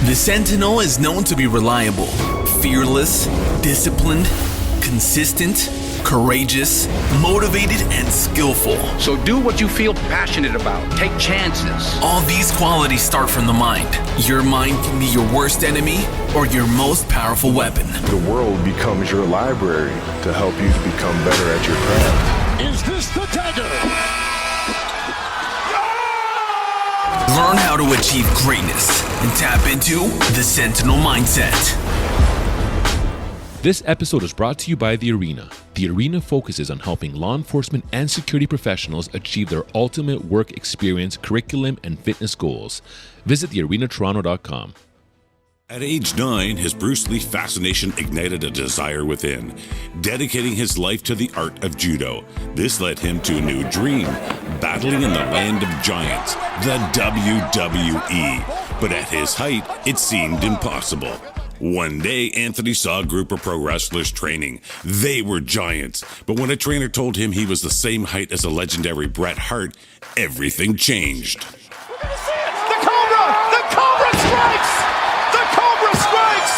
The Sentinel is known to be reliable, fearless, disciplined, consistent, courageous, motivated, and skillful. So do what you feel passionate about. Take chances. All these qualities start from the mind. Your mind can be your worst enemy or your most powerful weapon. The world becomes your library to help you become better at your craft. Is this the dagger? Learn how to achieve greatness and tap into the Sentinel mindset. This episode is brought to you by The Arena. The Arena focuses on helping law enforcement and security professionals achieve their ultimate work experience, curriculum, and fitness goals. Visit thearenatoronto.com. At age 9, his Bruce Lee fascination ignited a desire within, dedicating his life to the art of judo. This led him to a new dream, battling in the land of giants, the WWE. But at his height, it seemed impossible. One day, Anthony saw a group of pro wrestlers training. They were giants. But when a trainer told him he was the same height as the legendary Bret Hart, everything changed. We're gonna see it! The Cobra! The Cobra strikes! The Cobra strikes!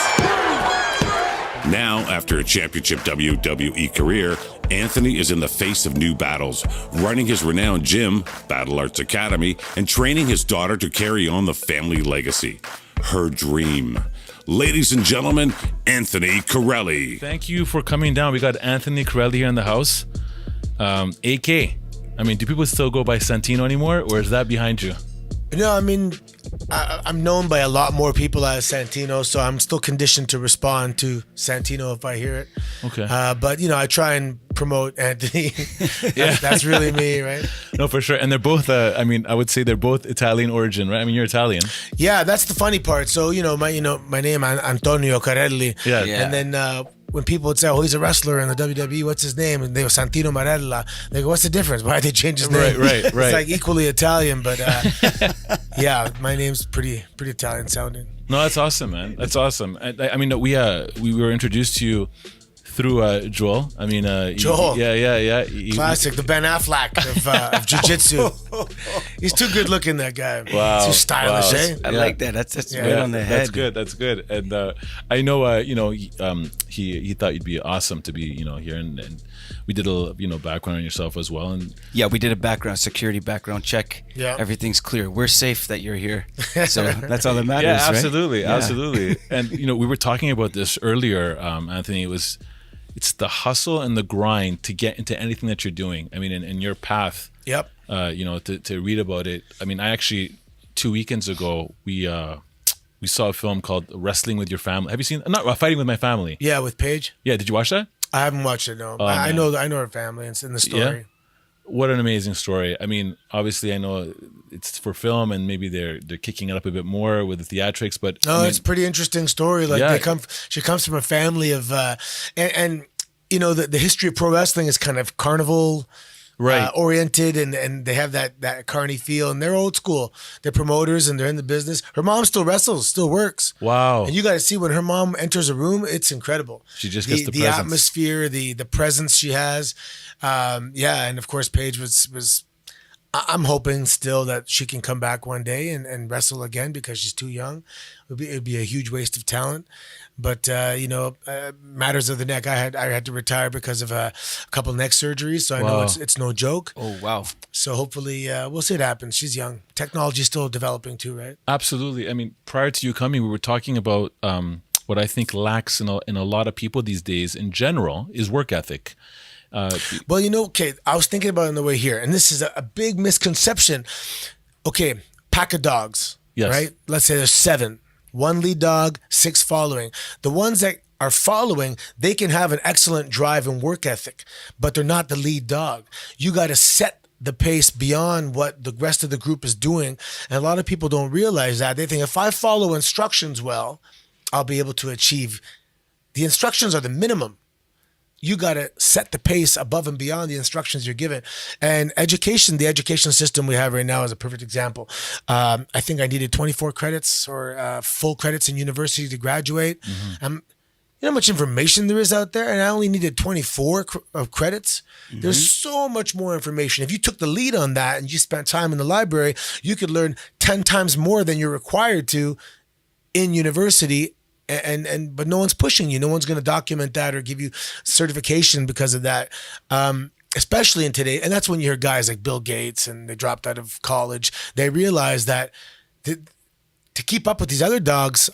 Now, after a championship WWE career, Anthony is in the face of new battles, running his renowned gym, Battle Arts Academy, and training his daughter to carry on the family legacy. Her dream. Ladies and gentlemen, Anthony Carelli. Thank you for coming down. We got Anthony Carelli here in the house. AK. I mean, do people still go by Santino anymore, or is that behind you? No, I mean, I'm known by a lot more people as Santino, so I'm still conditioned to respond to Santino if I hear it. Okay. But, you know, I try and promote Anthony. That's really me, right? No, for sure. And they're both, I would say they're both Italian origin, right? I mean, you're Italian. Yeah, that's the funny part. So, my name, Antonio Carelli. Yeah. And then when people would say, oh, he's a wrestler in the WWE, what's his name? And they go, Santino Marella. They go, what's the difference? Why did they change his name? Right. It's like equally Italian, but yeah, my name's pretty Italian sounding. No, that's awesome, man. That's awesome. I mean, we were introduced to you through Joel. I mean, Joel. Yeah. Classic, the Ben Affleck of jiu-jitsu. He's too good looking, that guy. Wow. Too stylish, eh? I like that. That's right on the head. That's good. And I know, he thought you'd be awesome to be, here, and we did a little, background on yourself as well. And yeah, we did a security background check. Yeah, everything's clear. We're safe that you're here. So that's all that matters. Yeah, absolutely, right? Absolutely. And we were talking about this earlier, Anthony. It's the hustle and the grind to get into anything that you're doing. I mean, in your path. Yep. To read about it. I mean, I actually 2 weekends ago we saw a film called Wrestling with Your Family. Have you seen? Not Fighting with My Family. Yeah, with Paige. Yeah, did you watch that? I haven't watched it. No, I know her family. It's in the story. Yeah? What an amazing story. I mean, obviously, I know it's for film, and maybe they're kicking it up a bit more with the theatrics. But it's a pretty interesting story. Like she comes from a family of, and the history of pro wrestling is kind of carnival. Right. Oriented, and they have that carny feel, and they're old school. They're promoters and they're in the business. Her mom still wrestles, still works. Wow. And you got to see when her mom enters a room, it's incredible. She just gets the presence. Atmosphere, the presence she has. And of course Paige was I'm hoping still that she can come back one day and wrestle again because she's too young. It'd be a huge waste of talent. But matters of the neck, I had to retire because of a couple neck surgeries, so I know it's no joke. Oh wow! So hopefully we'll see what happens. She's young. Technology's still developing too, right? Absolutely. I mean, prior to you coming, we were talking about what I think lacks in a lot of people these days in general is work ethic. Well, I was thinking about it on the way here, and this is a big misconception. Okay, pack of dogs, yes. Right? Let's say there's 7. 1 lead dog, 6 following. The ones that are following, they can have an excellent drive and work ethic, but they're not the lead dog. You got to set the pace beyond what the rest of the group is doing. And a lot of people don't realize that. They think if I follow instructions well, I'll be able to achieve. The instructions are the minimum. You got to set the pace above and beyond the instructions you're given. And the education system we have right now is a perfect example. I think I needed 24 credits or full credits in university to graduate. Mm-hmm. You know how much information there is out there? And I only needed 24 of credits. Mm-hmm. There's so much more information. If you took the lead on that and you spent time in the library, you could learn 10 times more than you're required to in university, but no one's pushing you. No one's going to document that or give you certification because of that. Especially in today, and that's when you hear guys like Bill Gates and they dropped out of college. They realize that to keep up with these other dogs,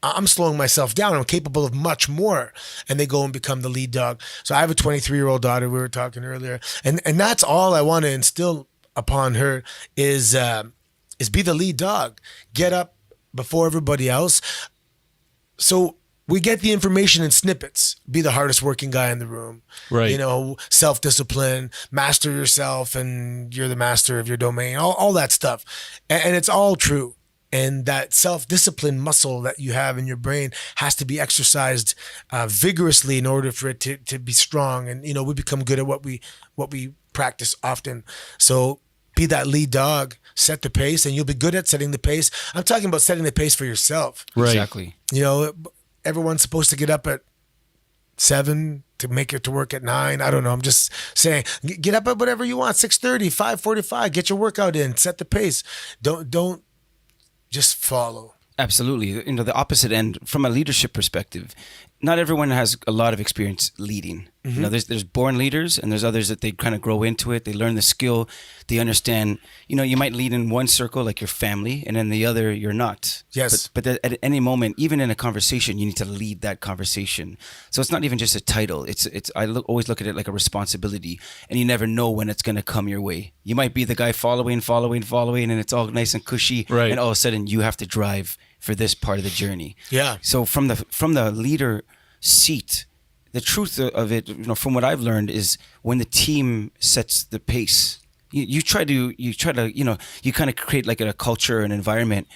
I'm slowing myself down. I'm capable of much more. And they go and become the lead dog. So I have a 23-year-old daughter, we were talking earlier. And that's all I want to instill upon her is be the lead dog. Get up before everybody else. So we get the information in snippets. Be the hardest working guy in the room. Right. You know, self-discipline, master yourself, and you're the master of your domain, all that stuff. And it's all true. And that self-discipline muscle that you have in your brain has to be exercised vigorously in order for it to be strong. And, you know, we become good at what we practice often. So be that lead dog, set the pace, and you'll be good at setting the pace. I'm talking about setting the pace for yourself. Right. Exactly. You know, everyone's supposed to get up at 7 to make it to work at 9. I don't know. I'm just saying, get up at whatever you want. 6:30, 5:45. Get your workout in. Set the pace. Don't just follow. Absolutely. You know, the opposite end, from a leadership perspective, not everyone has a lot of experience leading. Mm-hmm. You know, there's born leaders, and there's others that they kind of grow into it. They learn the skill. They understand, you know, you might lead in one circle, like your family, and then the other, you're not. Yes. But at any moment, even in a conversation, you need to lead that conversation. So it's not even just a title. Always look at it like a responsibility, and you never know when it's going to come your way. You might be the guy following, and it's all nice and cushy. Right. And all of a sudden, you have to drive for this part of the journey. Yeah. So from the leader seat, the truth of it, you know, from what I've learned, is when the team sets the pace, you try to, you know, you kind of create like a culture, an environment,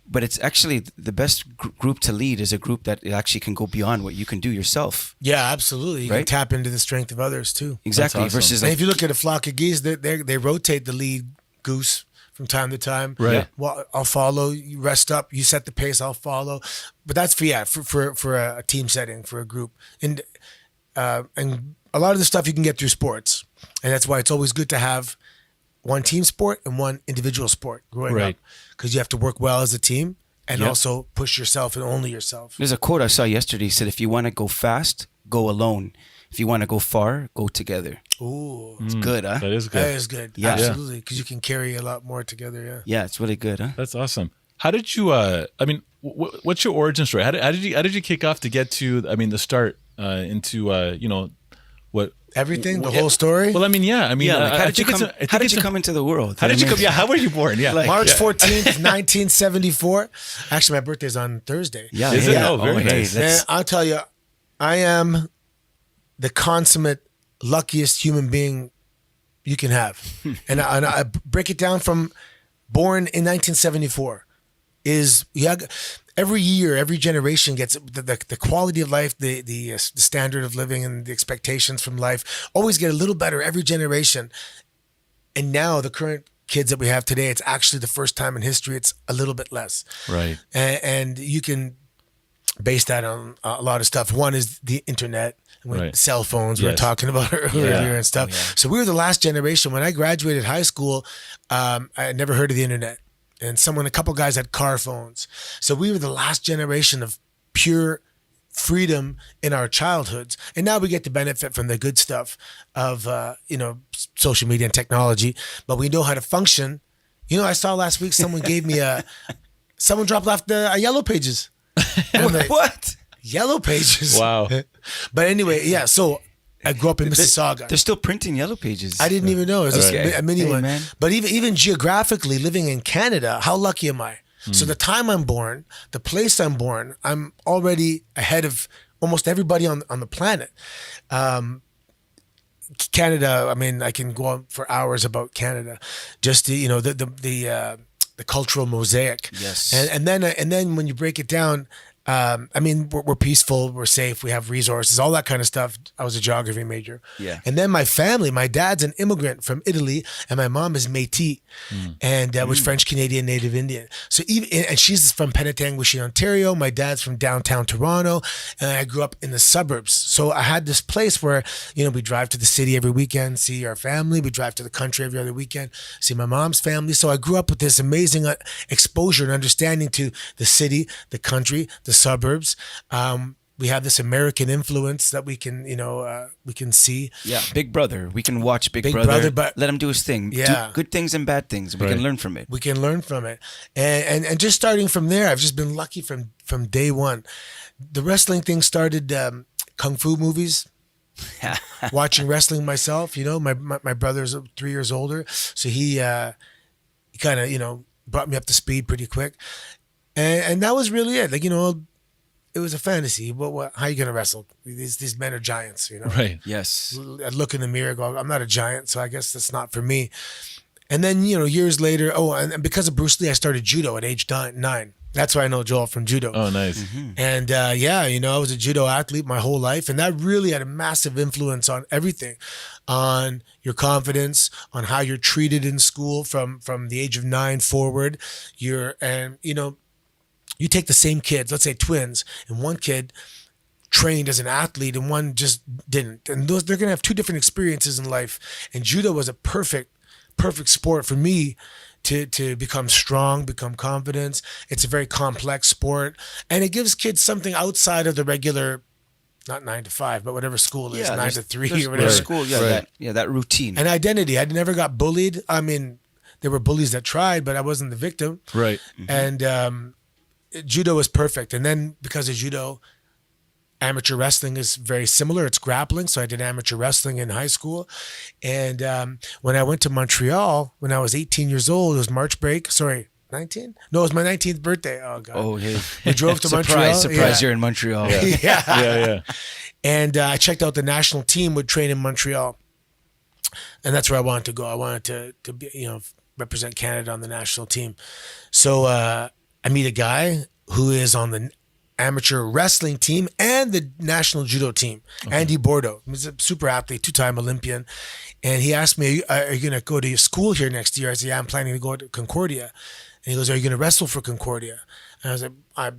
but it's actually the best group to lead is a group that actually can go beyond what you can do yourself. Yeah, absolutely. You Right? can tap into the strength of others too. Exactly. That's awesome. Versus And like, if you look at a flock of geese, they rotate the lead goose from time to time. Right. Yeah. Well, I'll follow. You rest up. You set the pace. I'll follow. But that's for a team setting, for a group, and a lot of the stuff you can get through sports, and that's why it's always good to have one team sport and one individual sport growing Right. up, because you have to work well as a team and Yep. also push yourself and only yourself. there's a quote I saw yesterday. It said, if you want to go fast, go alone. If you want to go far, go together. Ooh, It's good, huh? That is good. that is good. Yeah. Absolutely, because you can carry a lot more together. Yeah. Yeah, it's really good, huh? That's awesome. How did you? I mean, what's your origin story? How did you kick off to get to? I mean, the start into you know what Everything, the whole story. Well, I mean, yeah. I mean, Yeah, like, I how did you think come? it's a- I How think did you it's a- come into the world? How did you I mean, come? Yeah, how were you born? Yeah, March yeah. 14th, 1974. Actually, my birthday's on Thursday. Yeah, Is hey, it? Oh, very hey, nice. that's- And I'll tell you, I am the consummate luckiest human being you can have. and I break it down from born in 1974 is every year, every generation gets the quality of life, the standard of living and the expectations from life always get a little better every generation. And now the current kids that we have today, it's actually the first time in history it's a little bit less. Right. And you can base that on a lot of stuff. One is the internet, Right. cell phones we were Yes. talking about earlier and stuff. So we were the last generation. When I graduated high school, I had never heard of the internet. And a couple guys had car phones. So we were the last generation of pure freedom in our childhoods. And now we get to benefit from the good stuff of, social media and technology, but we know how to function. You know, I saw last week someone gave me someone dropped off the Yellow Pages. And I'm like, What? Yellow Pages. Wow. But anyway, yeah. So I grew up in Mississauga. They're still printing Yellow Pages. I didn't even know it was Okay. a mini Hey, one. man. But even geographically, living in Canada, how lucky am I? So the time I'm born, the place I'm born, I'm already ahead of almost everybody on the planet. Canada, I mean, I can go on for hours about Canada. Just the cultural mosaic. Yes. And then when you break it down, I mean, we're peaceful, we're safe, we have resources, all that kind of stuff. I was a geography major. Yeah. And then my family, my dad's an immigrant from Italy, and my mom is Métis, and was French Canadian Native Indian. So and she's from Penetanguishene, Ontario. My dad's from downtown Toronto, and I grew up in the suburbs. So I had this place where, we drive to the city every weekend, see our family. We drive to the country every other weekend, see my mom's family. So I grew up with this amazing exposure and understanding to the city, the country, the suburbs. We have this American influence that we can see. Yeah, Big Brother. We can watch Big Brother, Brother, but let him do his thing. Yeah. Do good things and bad things. We can learn from it. We can learn from it, and just starting from there, I've just been lucky from day one. The wrestling thing started kung fu movies. Watching wrestling myself, my brother's 3 years older, so he kind of brought me up to speed pretty quick, and that was really it. Like it was a fantasy. What how are you gonna wrestle? These men are giants, Right. Yes. I look in the mirror, go, I'm not a giant, so I guess that's not for me. And then years later, and because of Bruce Lee, I started judo at age 9. That's why I know Joel from judo. Oh, nice. And I was a judo athlete my whole life, and that really had a massive influence on everything, on your confidence, on how you're treated in school from the age of 9 forward. You take the same kids, let's say twins, and one kid trained as an athlete and one just didn't, and they're gonna have two different experiences in life. And judo was a perfect sport for me to become strong, become confident. It's a very complex sport, and it gives kids something outside of the regular, not 9 to 5, but whatever school is, 9 to 3 or whatever. School, that routine. And identity. I never got bullied. I mean, there were bullies that tried, but I wasn't the victim. Right. And judo was perfect. And then because of judo, amateur wrestling is very similar. It's grappling. So I did amateur wrestling in high school. And when I went to Montreal, when I was 18 years old, it was March break. Sorry, 19? No, it was my 19th birthday. Oh, God. Oh, hey. We drove to Montreal. Surprise, you're in Montreal. Yeah. And I checked out the national team would train in Montreal. And that's where I wanted to go. I wanted to be, represent Canada on the national team. So I meet a guy who is on the amateur wrestling team and the national judo team, Andy Bordeaux. He's a super athlete, 2-time Olympian. And he asked me, are you going to go to school here next year? I said, yeah, I'm planning to go to Concordia. And he goes, are you going to wrestle for Concordia? And I was like, I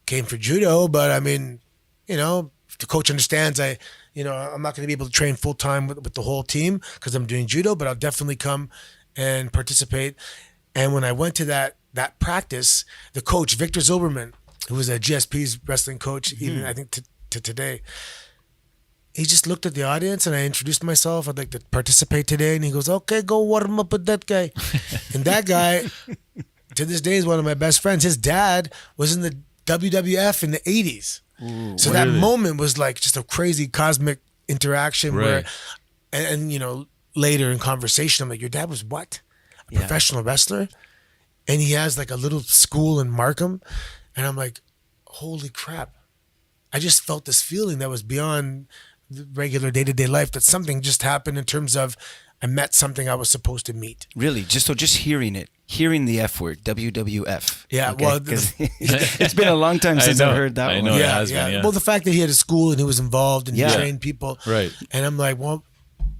came for judo, but I mean, if the coach understands I'm not going to be able to train full time with the whole team because I'm doing judo, but I'll definitely come and participate. And when I went to that practice, the coach, Victor Zilberman, who was a GSP's wrestling coach, even I think to today, he just looked at the audience and I introduced myself. I'd like to participate today. And he goes, okay, go warm up with that guy. And that guy, to this day, is one of my best friends. His dad was in the WWF in the 80s. Ooh, so that moment was like just a crazy cosmic interaction where, and later in conversation, I'm like, your dad was what? A professional wrestler? And he has like a little school in Markham. And I'm like, holy crap. I just felt this feeling that was beyond the regular day-to-day life, that something just happened in terms of I met something I was supposed to meet. Really? Just hearing it, hearing the F word, WWF. Yeah, okay? well, it's been a long time since I've heard that one. I know, it has been, yeah. Well, the fact that he had a school and he was involved and he trained people. Right. And I'm like, well.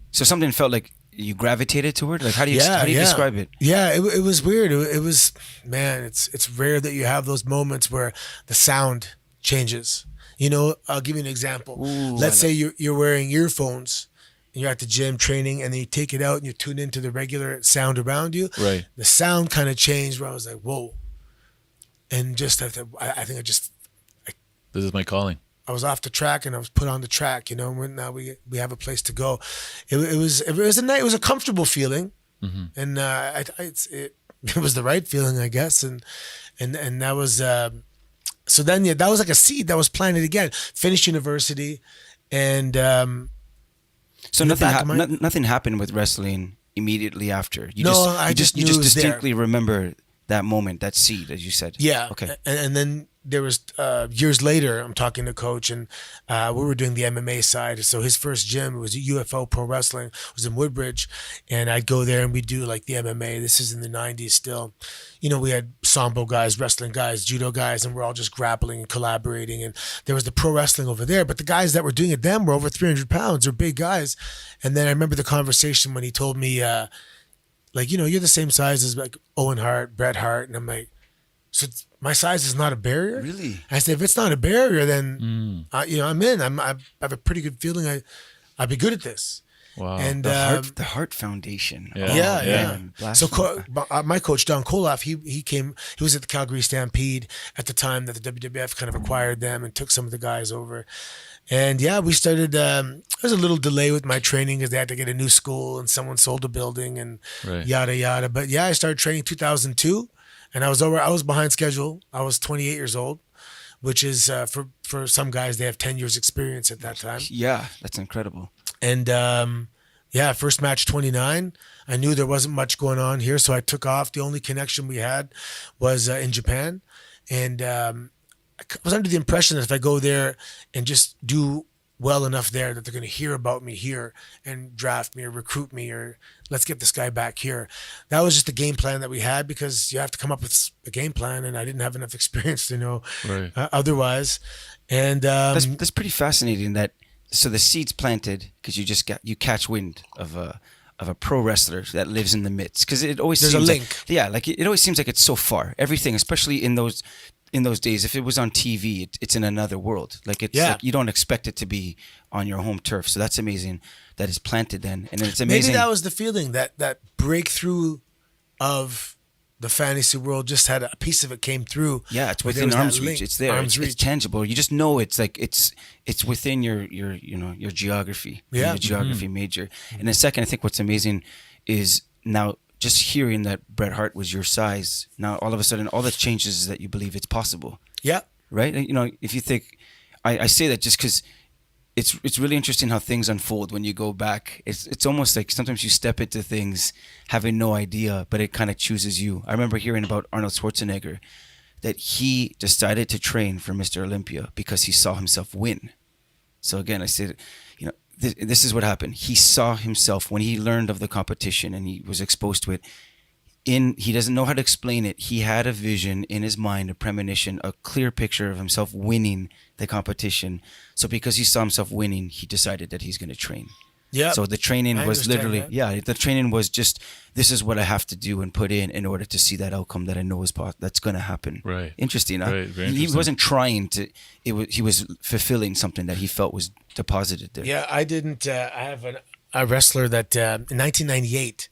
So something felt like you gravitated toward? Like, how do you describe it? Yeah, it was weird. It was, man, it's rare that you have those moments where the sound changes. I'll give you an example. Ooh, Let's say you're wearing earphones and you're at the gym training, and then you take it out and you tune into the regular sound around you. Right. The sound kind of changed where I was like, whoa. And just, I think this is my calling. I was off the track and I was put on the track, and now we have a place to go. It was a comfortable feeling, and it was the right feeling, I guess, and that was so then that was like a seed that was planted again. Finished university, and so nothing happened with wrestling immediately after. You just distinctly remember that moment, that seed, as you said. Yeah. Okay. And then there was years later, I'm talking to Coach, and we were doing the MMA side. So his first gym was UFO Pro Wrestling, was in Woodbridge, and I'd go there and we'd do like the MMA. This is in the 90s still. You know, we had sambo guys, wrestling guys, judo guys, and we're all just grappling and collaborating. And there was the pro wrestling over there, but the guys that were doing it then were over 300 pounds. They're big guys. And then I remember the conversation when he told me, like, you know, you're the same size as like Owen Hart, Bret Hart. And I'm like, so my size is not a barrier? Really? I said, if it's not a barrier, then, you know, I'm in. I have a pretty good feeling I'd be good at this. Wow. And The Heart Foundation. Yeah. Man, So my coach, Don Koloff, he was at the Calgary Stampede at the time that the WWF kind of acquired them and took some of the guys over. And yeah, we started, there was a little delay with my training because they had to get a new school and someone sold a building and yada, yada. But yeah, I started training 2002 and I was behind schedule. I was 28 years old, which is for some guys, they have 10 years experience at that time. Yeah, that's incredible. And first match 29. I knew there wasn't much going on here, so I took off. The only connection we had was in Japan. And I was under the impression that if I go there and just do well enough there that they're going to hear about me here and draft me or recruit me or let's get this guy back here. That was just the game plan that we had because you have to come up with a game plan, and I didn't have enough experience to know otherwise. And that's pretty fascinating that. So the seed's planted because you catch wind of a pro wrestler that lives in the midst, because it always there's seems a link. Like it always seems like it's so far. Everything, especially in those days, if it was on TV, it's in another world. Like like you don't expect it to be on your home turf. So that's amazing that it's planted then, and it's amazing. Maybe that was the feeling, that breakthrough of the fantasy world, just had a piece of it came through. Yeah, it's within arm's reach. It's there. It's tangible. You just know it's like it's within your geography. Yeah, your geography major. And then second, I think what's amazing is now just hearing that Bret Hart was your size. Now all of a sudden, all that changes is that you believe it's possible. Yeah. Right. You know, if you think, I say that just because. It's really interesting how things unfold when you go back. It's almost like sometimes you step into things having no idea, but it kind of chooses you. I remember hearing about Arnold Schwarzenegger, that he decided to train for Mr. Olympia because he saw himself win. So again, I said, you know, this is what happened. He saw himself when he learned of the competition and he was exposed to it. He doesn't know how to explain it. He had a vision in his mind, a premonition, a clear picture of himself winning the competition. So because he saw himself winning, he decided that he's going to train. Yeah. So the training was literally, the training was just, this is what I have to do and put in order to see that outcome that I know that's going to happen. Right. Interesting. Huh? Right. Very interesting. He wasn't trying to, he was fulfilling something that he felt was deposited there. Yeah, I didn't, I have a wrestler that in 1998,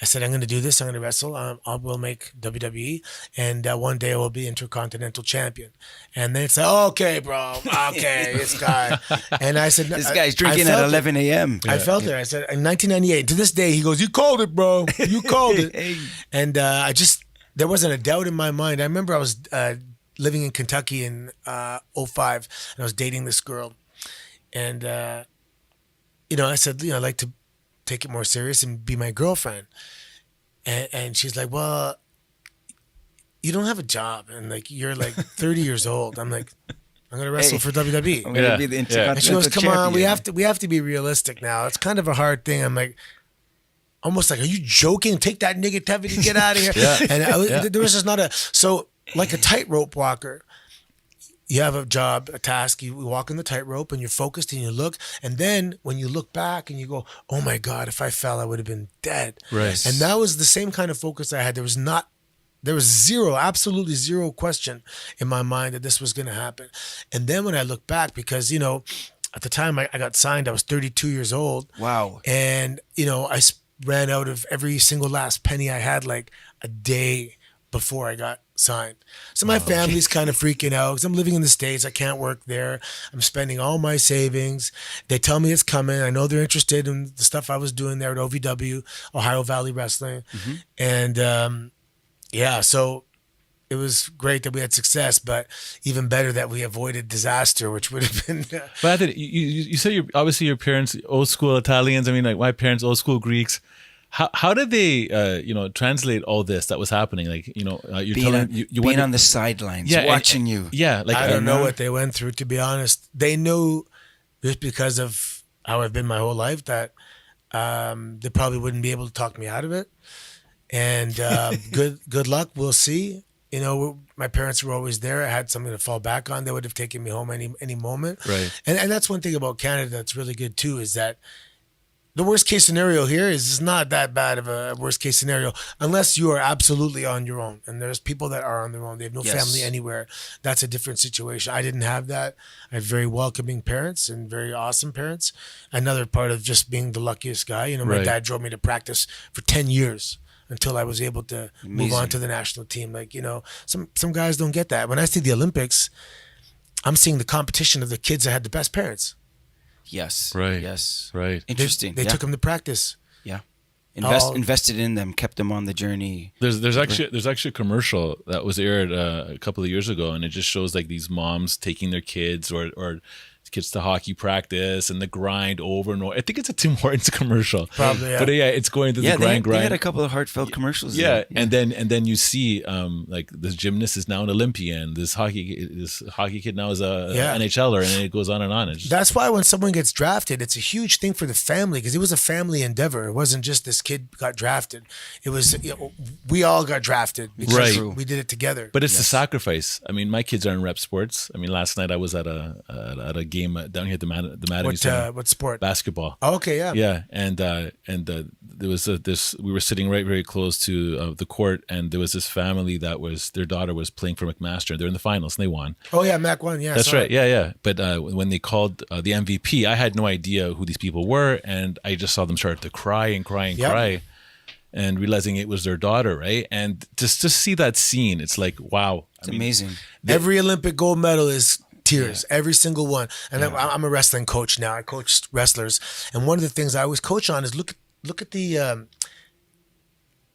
I said, I'm going to do this. I'm going to wrestle. I will make WWE. And one day I will be Intercontinental Champion. And then it's like, okay, bro. Okay, this guy. And I said, this guy's drinking at 11 a.m. I felt it. I said, in 1998, to this day, he goes, you called it, bro. You called it. And there wasn't a doubt in my mind. I remember I was living in Kentucky in 2005, and I was dating this girl. And, I said, I'd like to take it more serious and be my girlfriend. And she's like, well, you don't have a job. And like, you're like 30 years old. I'm like, I'm going to wrestle for WWE. I'm going to be the Intercontinental And she goes, come champion. on, we have to be realistic now. It's kind of a hard thing. I'm like, almost like, are you joking? Take that negativity, get out of here. And there was just not so like a tightrope walker, you have a job, a task, you walk in the tightrope and you're focused and you look. And then when you look back and you go, oh my God, if I fell, I would have been dead. Right. And that was the same kind of focus I had. There was absolutely zero question in my mind that this was going to happen. And then when I look back, because, at the time I got signed, I was 32 years old. Wow. And, I ran out of every single last penny I had like a day before I got signed. So my family's kind of freaking out because I'm living in the States. I can't work there. I'm spending all my savings. They tell me it's coming. I know they're interested in the stuff I was doing there at OVW, Ohio Valley Wrestling. And so it was great that we had success, but even better that we avoided disaster, which would have been... But Anthony, you said obviously your parents, old school Italians. I mean, like my parents, old school Greeks. How did they, translate all this that was happening? Like, you're telling you being on the sidelines, watching you. Yeah, like I don't know what they went through. To be honest, they knew just because of how I've been my whole life that they probably wouldn't be able to talk me out of it. And good luck. We'll see. My parents were always there. I had something to fall back on. They would have taken me home any moment. Right. And that's one thing about Canada that's really good too, is that the worst case scenario here is it's not that bad of a worst case scenario unless you are absolutely on your own. And there's people that are on their own. They have no family anywhere. That's a different situation. I didn't have that. I had very welcoming parents and very awesome parents. Another part of just being the luckiest guy. My dad drove me to practice for 10 years until I was able to move on to the national team. Like, some guys don't get that. When I see the Olympics, I'm seeing the competition of the kids that had the best parents. Yes. Right. Yes. Right. Interesting. They took them to practice. Yeah. Invested in them, kept them on the journey. There's actually a commercial that was aired a couple of years ago, and it just shows like these moms taking their kids or kids to hockey practice and the grind over and over. I think it's a Tim Hortons commercial. Probably, yeah. But it's going through the grind. They had a couple of heartfelt commercials. Yeah. And then you see like this gymnast is now an Olympian. This hockey kid now is a NHLer, and then it goes on and on. That's why when someone gets drafted, it's a huge thing for the family because it was a family endeavor. It wasn't just this kid got drafted. It was we all got drafted because we did it together. But it's the sacrifice. I mean, my kids are in rep sports. I mean, last night I was at a game down here at the Mattamy Center. What sport? Basketball. Oh, okay, yeah. Yeah, and there was this. We were sitting very close to the court, and there was this family that was their daughter was playing for McMaster. They're in the finals, and they won. Oh yeah, Mac won. Yeah, that's right. Yeah. But when they called the MVP, I had no idea who these people were, and I just saw them start to cry and cry. And realizing it was their daughter, right? And just to see that scene, it's like, wow. It's amazing. Every Olympic gold medal is tears, every single one. And I'm a wrestling coach now. I coach wrestlers, and one of the things I always coach on is look at the.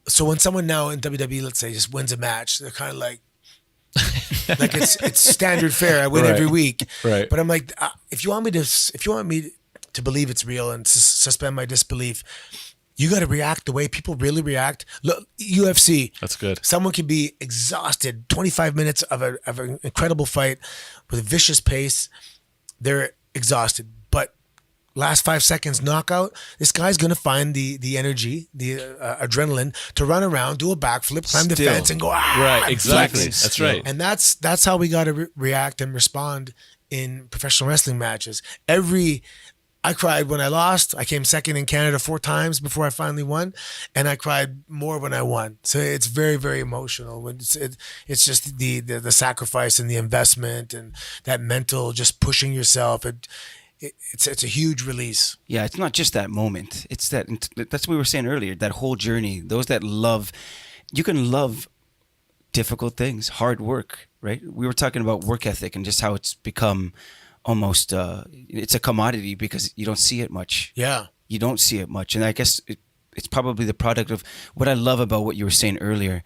So when someone now in WWE, let's say, just wins a match, they're kind of like it's standard fare. I win every week, right? But I'm like, if you want me to believe it's real and suspend my disbelief, you got to react the way people really react. Look, UFC. That's good. Someone can be exhausted, 25 minutes of an incredible fight with a vicious pace. They're exhausted, but last 5 seconds knockout, this guy's going to find the energy, the adrenaline to run around, do a backflip, climb the fence and go, right, exactly. Flex. That's right. And that's how we got to react and respond in professional wrestling matches. I cried when I lost. I came second in Canada 4 times before I finally won, and I cried more when I won. So it's very, very emotional. It's just the sacrifice and the investment and that mental just pushing yourself. It's a huge release. Yeah, it's not just that moment. It's that's what we were saying earlier. That whole journey. Those that love, you can love difficult things, hard work. Right? We were talking about work ethic and just how it's become almost it's a commodity because you don't see it much. Yeah. You don't see it much. And I guess it's probably the product of what I love about what you were saying earlier.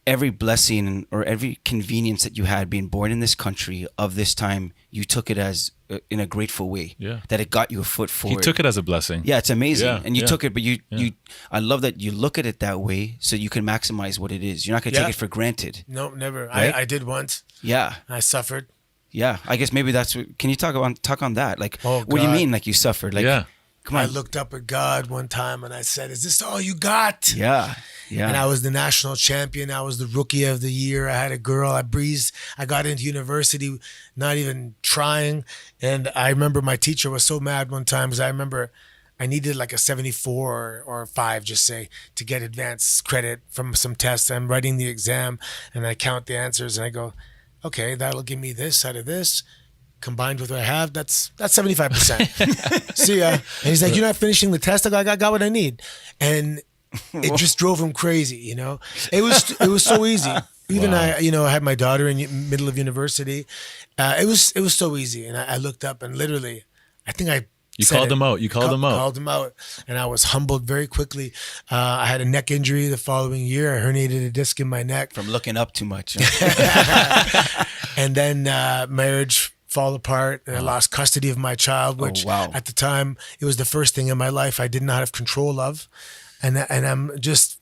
Every blessing or every convenience that you had being born in this country of this time, you took it as in a grateful way. Yeah. That it got you a foot forward. He took it as a blessing. Yeah, it's amazing. Yeah, and you took it, but I love that you look at it that way so you can maximize what it is. You're not going to take it for granted. No, never. Right? I did once. Yeah. I suffered. Yeah, I guess maybe that's what. Can you talk on that? Like, what do you God. mean? Like you suffered? Like, come on. I looked up at God one time and I said, "Is this all you got?" Yeah. And I was the national champion. I was the rookie of the year. I had a girl. I breezed. I got into university, not even trying. And I remember my teacher was so mad one time because I remember I needed like a 74 or 5, just say, to get advanced credit from some tests. I'm writing the exam and I count the answers and I go, okay, that'll give me this out of this. Combined with what I have, that's 75%. See ya. And he's like, "You're not finishing the test." I go, "I got what I need." And it just drove him crazy, you know? It was so easy. Even I had my daughter in middle of university. It was so easy. And I looked up and literally, I think You called them out. Called them out. And I was humbled very quickly. I had a neck injury the following year. I herniated a disc in my neck. From looking up too much. And then marriage fall apart, and I lost custody of my child, which at the time, it was the first thing in my life I did not have control of. and I'm just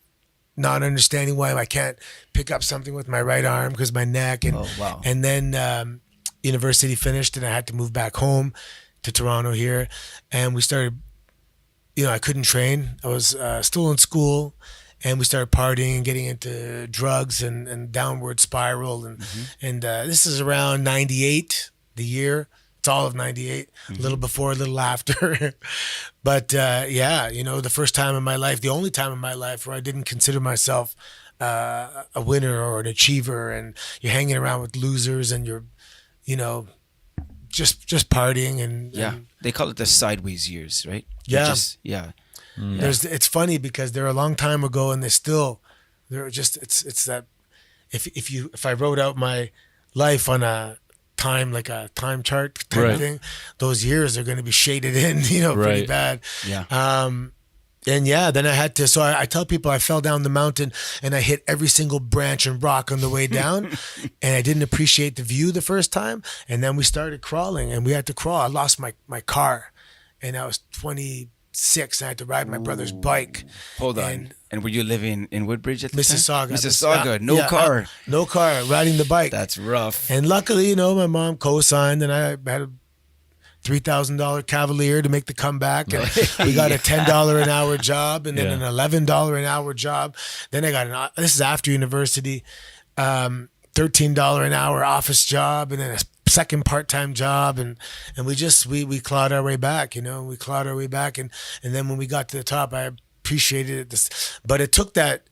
not understanding why I can't pick up something with my right arm because my neck. And and then university finished, and I had to move back home to Toronto here, and we started. I couldn't train. I was still in school, and we started partying, getting into drugs, and downward spiral, and this is around '98, the year. It's all of '98, a little before, a little after. But the first time in my life, the only time in my life where I didn't consider myself a winner or an achiever, and you're hanging around with losers, and you're, just partying and they call it the sideways years, right? Yeah. It's funny because they're a long time ago, and they're just it's that if I wrote out my life on a time, like a time chart type of thing, those years are going to be shaded in, pretty bad. And then I had to, so I tell people I fell down the mountain and I hit every single branch and rock on the way down, and I didn't appreciate the view the first time. And then we started crawling, and we had to crawl. I lost my car, and I was 26. I had to ride my brother's bike. Hold on. And were you living in Woodbridge at the time? Mississauga. No car. No car, riding the bike. That's rough. And luckily, my mom co-signed, and I had a $3,000 Cavalier to make the comeback, and we got a $10 an hour job, and then an $11 an hour job. Then I got this is after university, $13 an hour office job, and then a second part-time job, and we clawed our way back. We clawed our way back, and then when we got to the top, I appreciated it. But it took that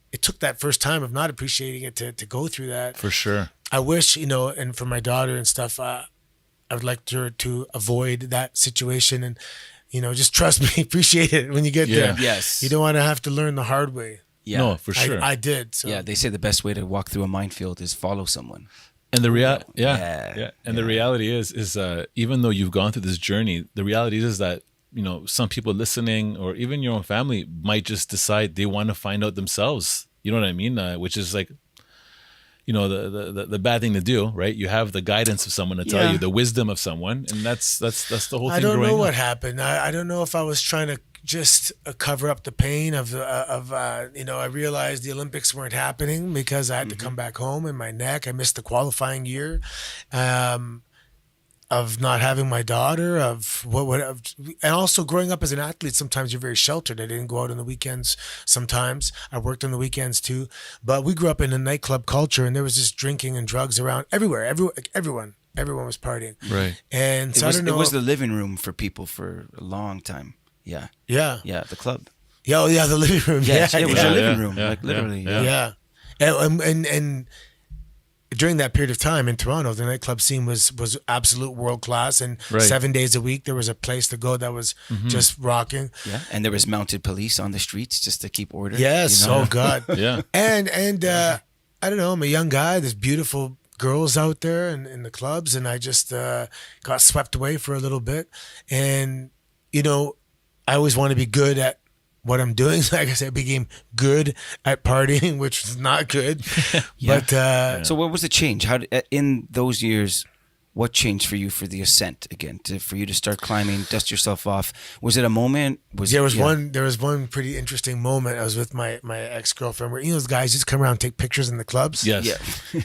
first time of not appreciating it to go through that. For sure. I wish, and for my daughter and stuff, I would like her to avoid that situation, and just trust me, appreciate it when you get there. Yes, you don't want to have to learn the hard way. No, for sure. I did. So. Yeah, they say the best way to walk through a minefield is follow someone. And the the reality is even though you've gone through this journey, the reality is that some people listening, or even your own family, might just decide they want to find out themselves. You know what I mean? Which is like, the bad thing to do, right? You have the guidance of someone to tell you, the wisdom of someone, and that's the whole thing. I don't know what happened. I don't know if I was trying to just cover up the pain of I realized the Olympics weren't happening because I had to come back home, and my neck. I missed the qualifying year. Of not having my daughter, and also growing up as an athlete, sometimes you're very sheltered. I didn't go out on the weekends. Sometimes I worked on the weekends too, but we grew up in a nightclub culture, and there was just drinking and drugs around everywhere. Everyone was partying. Right. And so it was the living room for people for a long time. Yeah. The club. The living room. It was a living room, like literally. Yeah. And during that period of time in Toronto, the nightclub scene was absolute world class, and 7 days a week there was a place to go that was just rocking. Yeah, and there was mounted police on the streets just to keep order. Yes, oh God. Yeah. And I don't know, I'm a young guy. There's beautiful girls out there in the clubs, and I just got swept away for a little bit. And I always want to be good at what I'm doing. Like I said, I became good at partying, which was not good. But so what was the change? How in those years, what changed for you for the ascent again? For you to start climbing, dust yourself off? Was it a moment? There was one pretty interesting moment. I was with my ex-girlfriend, where those guys just come around and take pictures in the clubs. Yes. Yeah.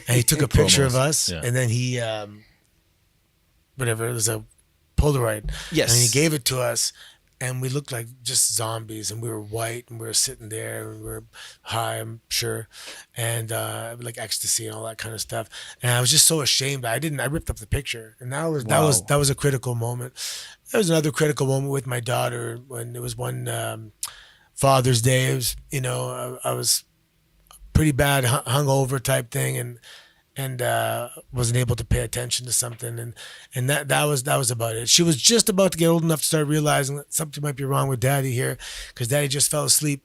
And he took a picture of us, and then he it was a Polaroid. Yes. And he gave it to us. And we looked like just zombies, and we were white, and we were sitting there, and we were high, I'm sure, and like ecstasy and all that kind of stuff. And I was just so ashamed. I ripped up the picture, and that was a critical moment. There was another critical moment with my daughter when it was one Father's Day. It was, I was pretty bad hungover type thing, and wasn't able to pay attention to something, and that was about it. She was just about to get old enough to start realizing that something might be wrong with Daddy here, because Daddy just fell asleep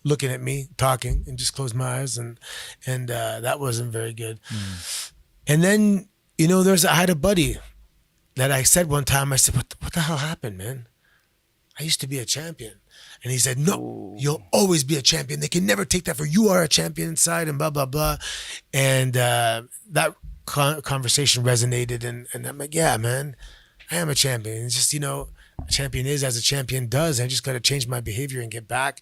looking at me talking and just closed my eyes, and that wasn't very good. And then I had a buddy that I said one time, I said, what the hell happened, man? I used to be a champion. And he said, no, you'll always be a champion. They can never take that for you are a champion inside, and blah, blah, blah. And that conversation resonated. And I'm like, yeah, man, I am a champion. It's just, a champion is as a champion does. I just got to change my behavior and get back,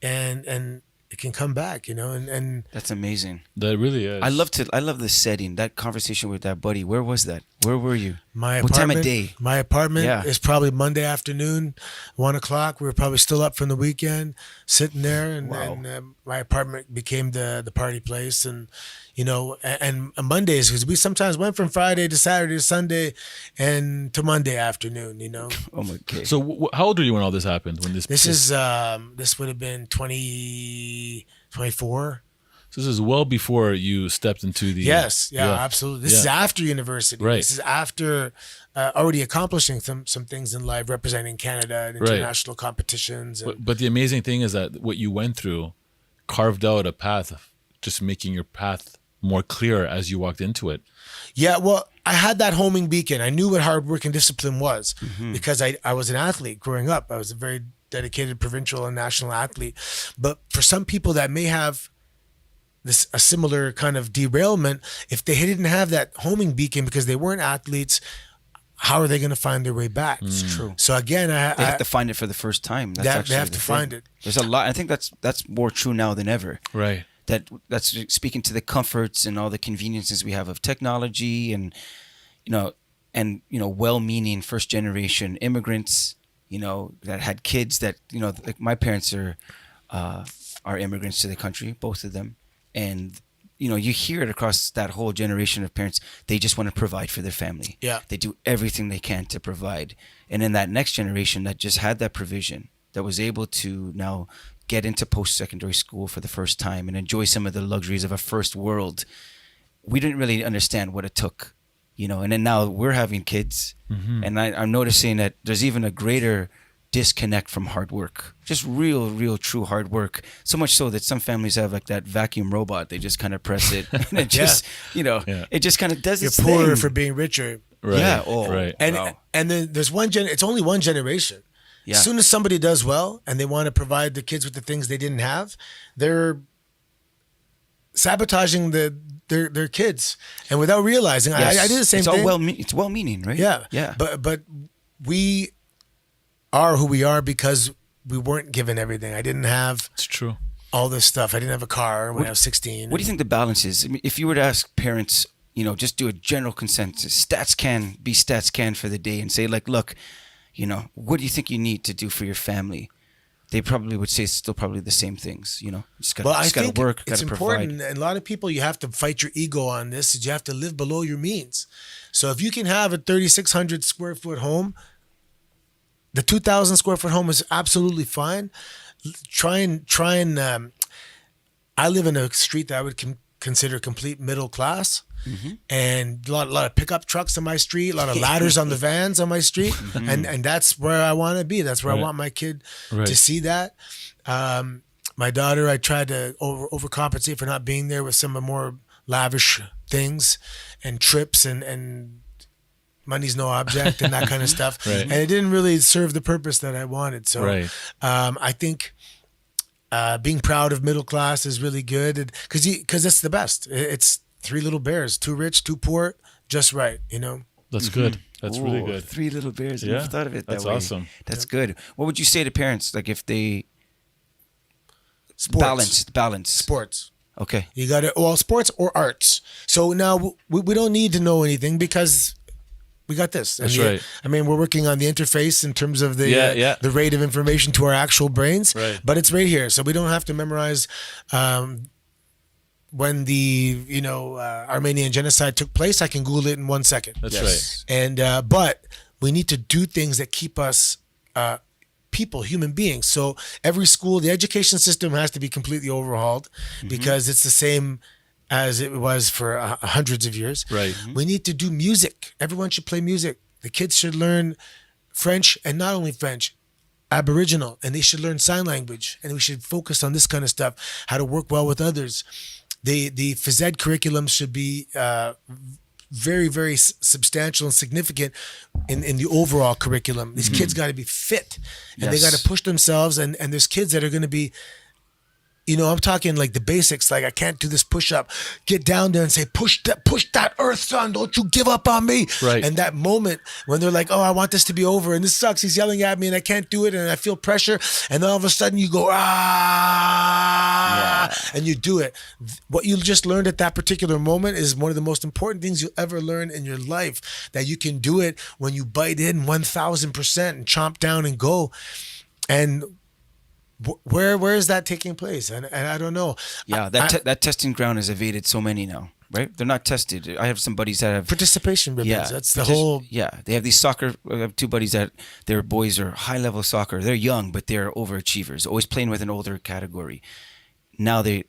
and it can come back, and That's amazing. That really is. I love the setting. That conversation with that buddy. Where was that? Where were you? my What time apartment, of day? My apartment Yeah. is probably Monday afternoon, 1:00. We were probably still up from the weekend, sitting there, and, Wow. my apartment became the party place, and and Mondays, because we sometimes went from Friday to Saturday to Sunday, and to Monday afternoon. Oh my god. So how old were you when all this happened? When This would have been 24. So this is well before you stepped into the. Yes, absolutely. This is after university. Right. This is after already accomplishing some things in life, representing Canada in Right. international competitions. And, But the amazing thing is that what you went through carved out a path, of just making your path more clear as you walked into it. yeah, well, I had that homing beacon. I knew what hard work and discipline was because I was an athlete growing up. I was a very dedicated provincial and national athlete. But for some people that may have a similar kind of derailment, if they didn't have that homing beacon because they weren't athletes, how are they going to find their way back? It's true. So again, They have to find it for the first time. That's they actually have to the thing. find it. There's a lot. I think that's more true now than ever. Right. That's speaking to the comforts and all the conveniences we have of technology, and well-meaning first generation immigrants, that had kids that like my parents are immigrants to the country, both of them, and you hear it across that whole generation of parents. They just want to provide for their family. Yeah. They do everything they can to provide, and in that next generation that just had that provision, that was able to now get into post-secondary school for the first time and enjoy some of the luxuries of a first world. We didn't really understand what it took, and then now we're having kids, and I'm noticing that there's even a greater disconnect from hard work, just real true hard work, so much so that some families have like that vacuum robot. They just kind of press it and it just it just kind of does You're its poorer thing. for being richer. Right. Yeah. Oh, Right. And wow. and then there's it's only one generation. Yeah. As soon as somebody does well and they want to provide the kids with the things they didn't have, they're sabotaging their kids, and without realizing, Yes. I do the same it's thing. It's well-meaning, right? Yeah, Yeah. But we are who we are because we weren't given everything. I didn't have It's true. all this stuff. I didn't have a car when I was 16. What do you think the balance is? I mean, if you were to ask parents, just do a general consensus, stats can for the day, and say like, look, what do you think you need to do for your family? They probably would say still probably the same things, Just got I think to work, got it's to important. provide. And a lot of people, you have to fight your ego on this. Is you have to live below your means. So if you can have a 3,600 square foot home, the 2,000 square foot home is absolutely fine. Try and. I live in a street that I would consider complete middle class. And a lot of pickup trucks on my street, a lot of ladders on the vans on my street, and that's where I want to be. That's where I want my kid to see that. My daughter, I tried to overcompensate for not being there with some of the more lavish things and trips and money's no object and that kind of stuff. Right. And it didn't really serve the purpose that I wanted. So Right. I think being proud of middle class is really good because it's the best. It's three little bears, too rich, too poor, just right, That's good. That's really Ooh, good. 3 little bears. I Yeah, never thought of it that that's way. awesome. That's good. What would you say to parents, like if they Sports. balance? Sports. Okay. You got to, sports or arts. So now we don't need to know anything because we got this. That's And right. I mean, we're working on the interface in terms of the the rate of information to our actual brains, Right. but it's right here. So we don't have to memorize when the Armenian genocide took place. I can Google it in 1 second. That's right. And but we need to do things that keep us people, human beings. So every school, the education system has to be completely overhauled because it's the same as it was for hundreds of years. Right. We need to do music. Everyone should play music. The kids should learn French, and not only French, Aboriginal, and they should learn sign language. And we should focus on this kind of stuff, how to work well with others. The phys ed curriculum should be very, very substantial and significant in the overall curriculum. These kids got to be fit, and they got to push themselves. And there's kids that are going to be I'm talking like the basics. Like I can't do this push-up. Get down there and say, push that earth, son. Don't you give up on me. Right. And that moment when they're like, oh, I want this to be over and this sucks. He's yelling at me and I can't do it and I feel pressure. And then all of a sudden you go, and you do it. What you just learned at that particular moment is one of the most important things you'll ever learn in your life, that you can do it when you bite in 1,000% and chomp down and go. And where is that taking place? And I don't know. Yeah, that testing ground has evaded so many now, right? They're not tested. I have some buddies that have participation ribbons. Yeah, That's the whole. Yeah, they have these soccer. I have two buddies that their boys are high level soccer. They're young, but they're overachievers. Always playing with an older category. Now they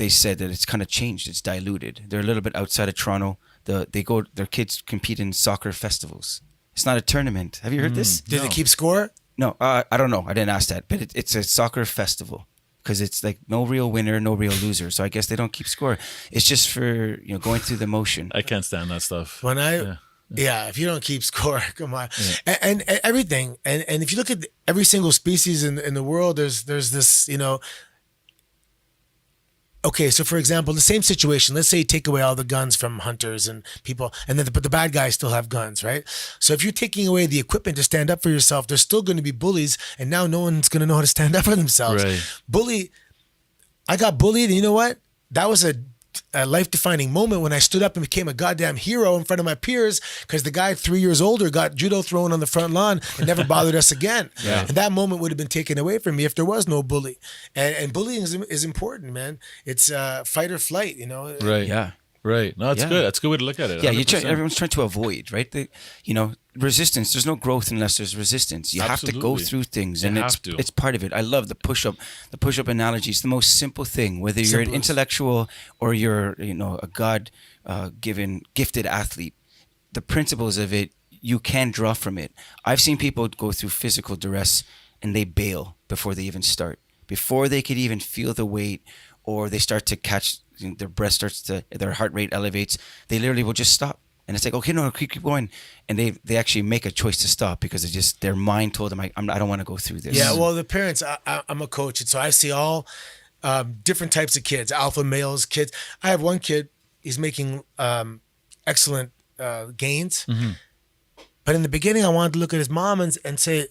said that it's kind of changed. It's diluted. They're a little bit outside of Toronto. Their kids compete in soccer festivals. It's not a tournament. Have you heard this? Did they keep score? No, I don't know. I didn't ask that, but it's a soccer festival because it's like no real winner, no real loser. So I guess they don't keep score. It's just for going through the motion. I can't stand that stuff. If you don't keep score, come on, and everything, and if you look at every single species in the world, there's this Okay, so for example, the same situation. Let's say you take away all the guns from hunters and people, but the bad guys still have guns, right? So if you're taking away the equipment to stand up for yourself, there's still going to be bullies, and now no one's going to know how to stand up for themselves. Right. I got bullied, and you know what? That was a life-defining moment when I stood up and became a goddamn hero in front of my peers, because the guy 3 years older got judo thrown on the front lawn and never bothered us again. Yeah. And that moment would have been taken away from me if there was no bully. And bullying is important, man. It's fight or flight, Right. Yeah. Right. No, that's good. That's a good way to look at it. Yeah, everyone's trying to avoid, right? Resistance. There's no growth unless there's resistance. You have to go through things, and it's part of it. I love the push-up. The push-up analogy is the most simple thing. Whether you're an intellectual or you're, a God-given gifted athlete, the principles of it, you can draw from it. I've seen people go through physical duress and they bail before they even start, before they could even feel the weight, or they start to catch. Their breath their heart rate elevates. They literally will just stop. And it's like, okay, no, keep going. And they actually make a choice to stop because their mind told them, I don't want to go through this. Yeah, well, the parents, I'm a coach. And so I see all different types of kids, alpha males, kids. I have one kid, he's making excellent gains. Mm-hmm. But in the beginning, I wanted to look at his mom and say,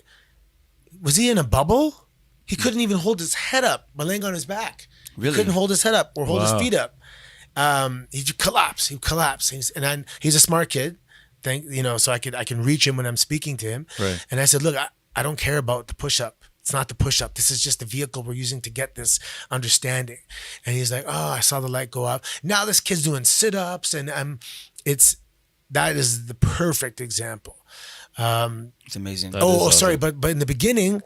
was he in a bubble? He couldn't even hold his head up by laying on his back. Really? He couldn't hold his head up or hold his feet up. He'd collapse. He's a smart kid. So I can reach him when I'm speaking to him. Right. And I said, look, I don't care about the push-up. It's not the push-up. This is just the vehicle we're using to get this understanding. And he's like, oh, I saw the light go up. Now this kid's doing sit-ups, and that is the perfect example. It's amazing. Sorry, but in the beginning,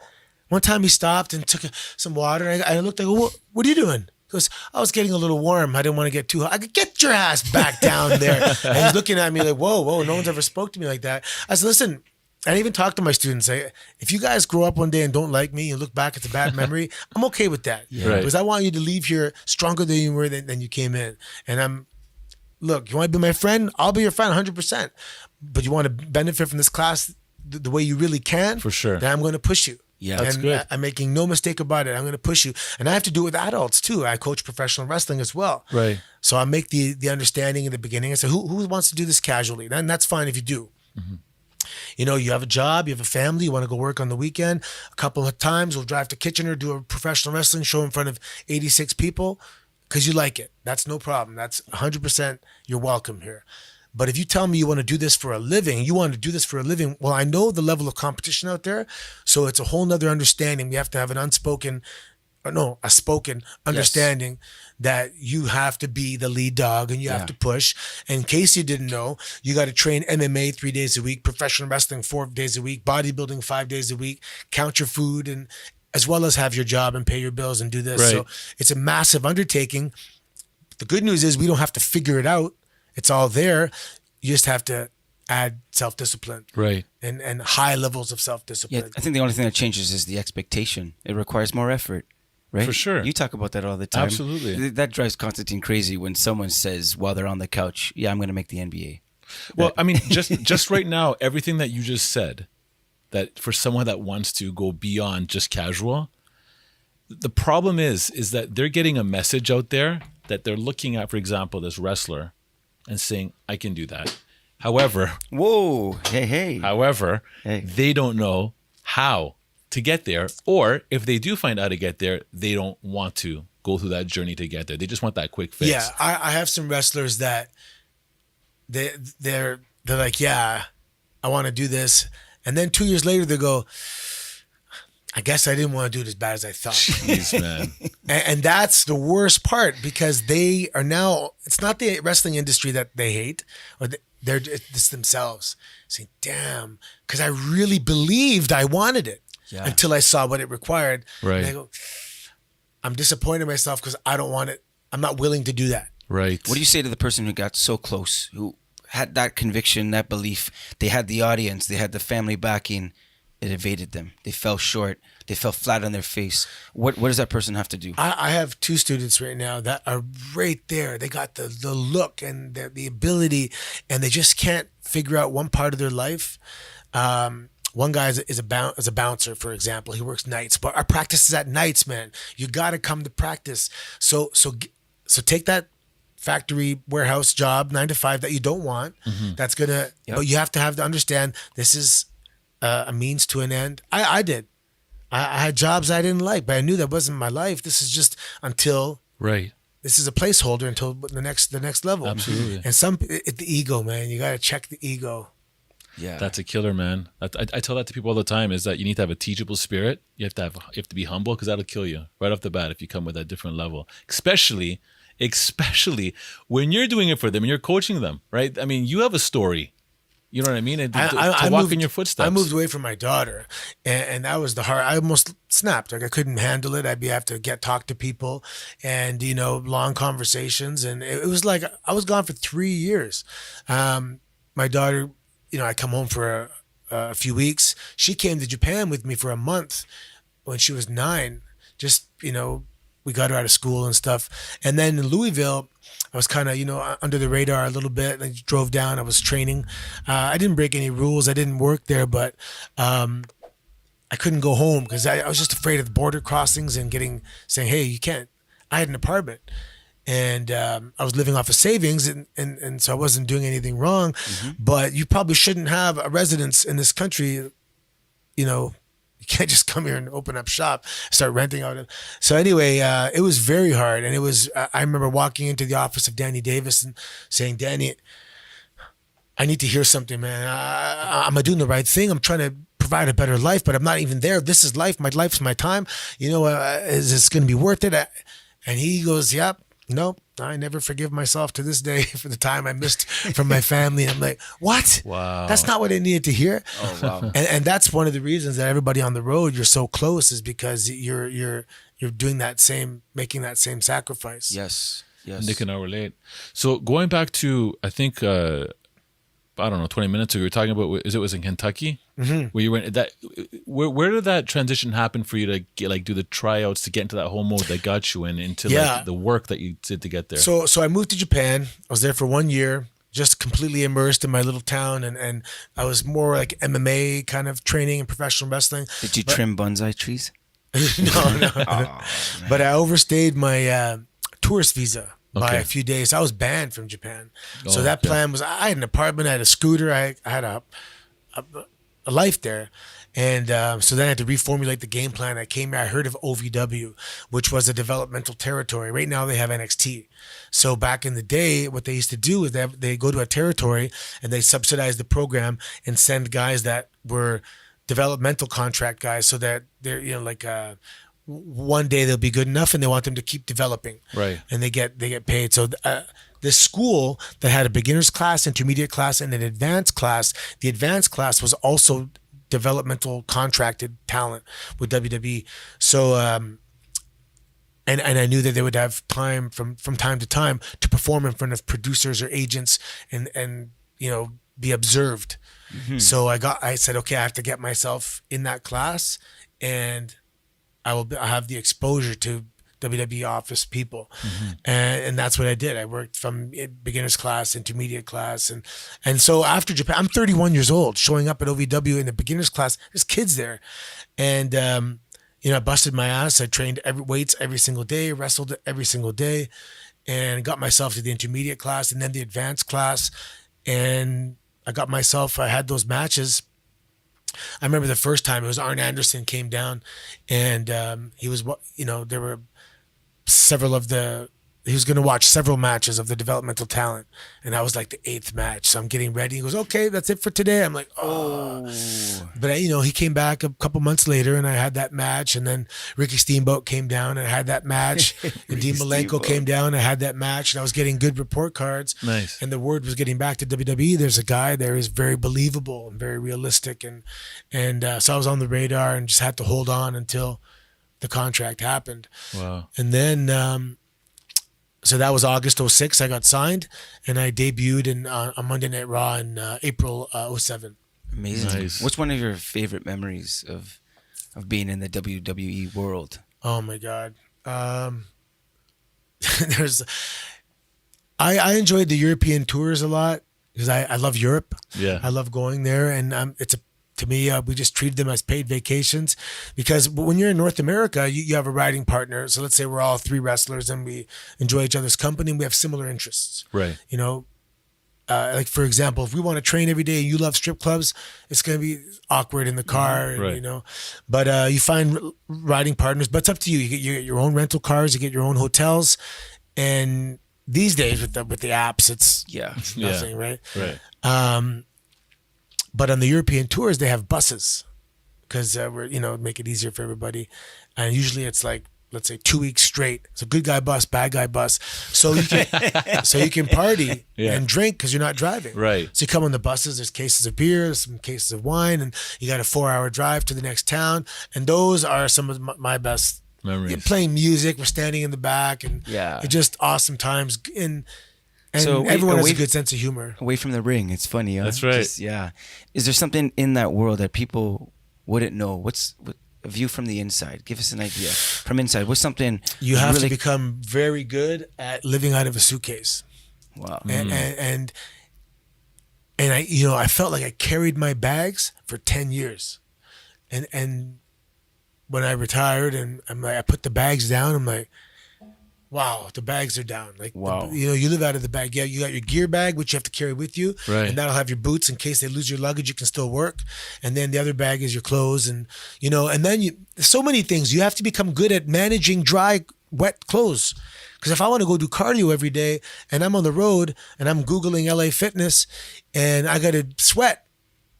one time he stopped and took some water, and I looked like, what are you doing? He goes, I was getting a little warm. I didn't want to get too hot. I could get your ass back down there. And he's looking at me like, whoa, no one's ever spoke to me like that. I said, listen, I even talk to my students. If you guys grow up one day and don't like me and look back, it's a bad memory, I'm okay with that. Yeah. Right. Because I want you to leave here stronger than you were than you came in. And look, you want to be my friend? I'll be your friend 100%. But you want to benefit from this class the way you really can? For sure. Then I'm going to push you. Yeah, that's good. I'm making no mistake about it. I'm going to push you. And I have to do it with adults too. I coach professional wrestling as well. Right. So I make the understanding in the beginning. I say, who wants to do this casually? And that's fine if you do. Mm-hmm. You have a job, you have a family, you want to go work on the weekend. A couple of times we'll drive to Kitchener, do a professional wrestling show in front of 86 people because you like it. That's no problem. That's 100% you're welcome here. But if you tell me you want to do this for a living, well, I know the level of competition out there, so it's a whole nother understanding. We have to have a spoken understanding that you have to be the lead dog and you have to push. And in case you didn't know, you got to train MMA 3 days a week, professional wrestling 4 days a week, bodybuilding 5 days a week, count your food, and as well as have your job and pay your bills and do this. Right. So it's a massive undertaking. The good news is we don't have to figure it out. It's all there. You just have to add self-discipline. Right. And high levels of self-discipline. Yeah, I think the only thing that changes is the expectation. It requires more effort, right? For sure. You talk about that all the time. Absolutely. That drives Constantine crazy when someone says while they're on the couch, I'm going to make the NBA. Well, I mean, just right now, everything that you just said, that for someone that wants to go beyond just casual, the problem is that they're getting a message out there that they're looking at, for example, this wrestler and saying, I can do that. However, Whoa, hey. however, Hey. they don't know how to get there. Or if they do find out to get there, they don't want to go through that journey to get there. They just want that quick fix. Yeah, I have some wrestlers that they're like, yeah, I want to do this, and then 2 years later they go, I guess I didn't want to do it as bad as I thought. Jeez, man. And that's the worst part, because they are now, it's not the wrestling industry that they hate, or they're just themselves saying, damn, because I really believed I wanted it until I saw what it required. Right. And I go, I'm disappointed in myself because I don't want it. I'm not willing to do that. Right. What do you say to the person who got so close, who had that conviction, that belief? They had the audience, they had the family backing. It evaded them. They fell short. They fell flat on their face. What does that person have to do? I have two students right now that are right there. They got the look and the ability, and they just can't figure out one part of their life. One guy is a bouncer, for example. He works nights, but our practice is at nights, man. You got to come to practice. So take that factory warehouse job, 9 to 5, that you don't want. Mm-hmm. That's gonna, but you have to understand this is a means to an end. I did. I had jobs I didn't like, but I knew that wasn't my life. This is just until Right. this is a placeholder until the next level. Absolutely. And the ego, man. You got to check the ego. Yeah. That's a killer, man. I tell that to people all the time, is that you need to have a teachable spirit. You have to be humble, because that'll kill you right off the bat if you come with that different level. Especially when you're doing it for them and you're coaching them, right? I mean, you have a story. You know what I mean? And to walk in your footsteps. I moved away from my daughter, and that was the hard. I almost snapped. Like, I couldn't handle it. I'd have to talk to people, and long conversations, and it was like I was gone for 3 years. My daughter, I come home for a few weeks. She came to Japan with me for a month when she was 9. Just we got her out of school and stuff, and then in Louisville, I was kind of, under the radar a little bit. I drove down. I was training. I didn't break any rules. I didn't work there, but I couldn't go home because I was just afraid of the border crossings and saying, hey, you can't. I had an apartment, and I was living off of savings, and so I wasn't doing anything wrong. Mm-hmm. But you probably shouldn't have a residence in this country, You can't just come here and open up shop, start renting out. So anyway, it was very hard. And it was, I remember walking into the office of Danny Davis and saying, Danny, I need to hear something, man. Am I doing the right thing? I'm trying to provide a better life, but I'm not even there. This is life. My life's my time. Is this going to be worth it? And he goes, yep. Nope, I never forgive myself to this day for the time I missed from my family. I'm like, what? Wow. That's not what I needed to hear. Oh, wow. And that's one of the reasons that everybody on the road, you're so close, is because you're doing making that same sacrifice. Yes. They can now relate. So going back to, I think, 20 minutes ago, we were talking about, it was in Kentucky? Mm-hmm. Where you went, where did that transition happen for you to get, do the tryouts, to get into that whole mode that got you into the work that you did to get there? So I moved to Japan. I was there for 1 year, just completely immersed in my little town, and I was more like MMA kind of training and professional wrestling. Did you trim bonsai trees? No. But I overstayed my tourist visa by a few days. I was banned from Japan. So that plan was, I had an apartment, I had a scooter, I had a life there. And so then I had to reformulate the game plan. I came here, I heard of OVW, which was a developmental territory. Right now they have NXT. So back in the day, what they used to do is they go to a territory and they subsidize the program and send guys that were developmental contract guys, so that they're, one day they'll be good enough and they want them to keep developing. Right. And they get paid. So this school that had a beginner's class, intermediate class, and an advanced class, the advanced class was also developmental contracted talent with WWE. So, and I knew that they would have time from time to time to perform in front of producers or agents and be observed. Mm-hmm. So I said, okay, I have to get myself in that class, and I have the exposure to WWE office people. Mm-hmm. And that's what I did. I worked from beginner's class, intermediate class. And so after Japan, I'm 31 years old, showing up at OVW in the beginner's class, there's kids there. And, I busted my ass. I trained weights every single day, wrestled every single day, and got myself to the intermediate class and then the advanced class. And I had those matches. I remember the first time it was Arn Anderson came down, and he was, there were he was going to watch several matches of the developmental talent. And I was like the 8th match. So I'm getting ready. He goes, okay, that's it for today. I'm like, oh. But, he came back a couple months later and I had that match. And then Ricky Steamboat came down and I had that match. And Dean Malenko came down and I had that match. And I was getting good report cards. Nice. And the word was getting back to WWE. There's a guy there who's very believable and very realistic. And so I was on the radar and just had to hold on until the contract happened. Wow. And then... so that was August 06. I got signed, and I debuted on Monday Night Raw in April 07. Amazing. Nice. What's one of your favorite memories of being in the WWE world? Oh my God. I enjoyed the European tours a lot because I love Europe. Yeah. I love going there, and to me, we just treated them as paid vacations because when you're in North America, you have a riding partner. So let's say we're all 3 wrestlers and we enjoy each other's company and we have similar interests. Right. Like for example, if we want to train every day and you love strip clubs, it's going to be awkward in the car, Right. But you find riding partners, but it's up to you. You get your own rental cars, you get your own hotels. And these days with the apps, it's nothing, right? Right. But on the European tours, they have buses because make it easier for everybody. And usually it's like, let's say 2 weeks straight. It's a good guy bus, bad guy bus. So you can party and drink because you're not driving. Right. So you come on the buses, there's cases of beer, there's some cases of wine, and you got a 4-hour drive to the next town. And those are some of my best memories. Playing music, we're standing in the back, and it's just awesome times. And so everyone has a good sense of humor. Away from the ring, it's funny. Huh? That's right. Is there something in that world that people wouldn't know? What a view from the inside? Give us an idea from inside. What's something you have to become very good at living out of a suitcase. Wow. And I felt like I carried my bags for 10 years, and when I retired and I put the bags down, I'm like, wow, the bags are down. Like, wow. You live out of the bag. Yeah, you got your gear bag, which you have to carry with you. Right. And that'll have your boots in case they lose your luggage, you can still work. And then the other bag is your clothes. And, and then so many things. You have to become good at managing dry, wet clothes. Because if I want to go do cardio every day and I'm on the road and I'm Googling LA Fitness and I got to sweat,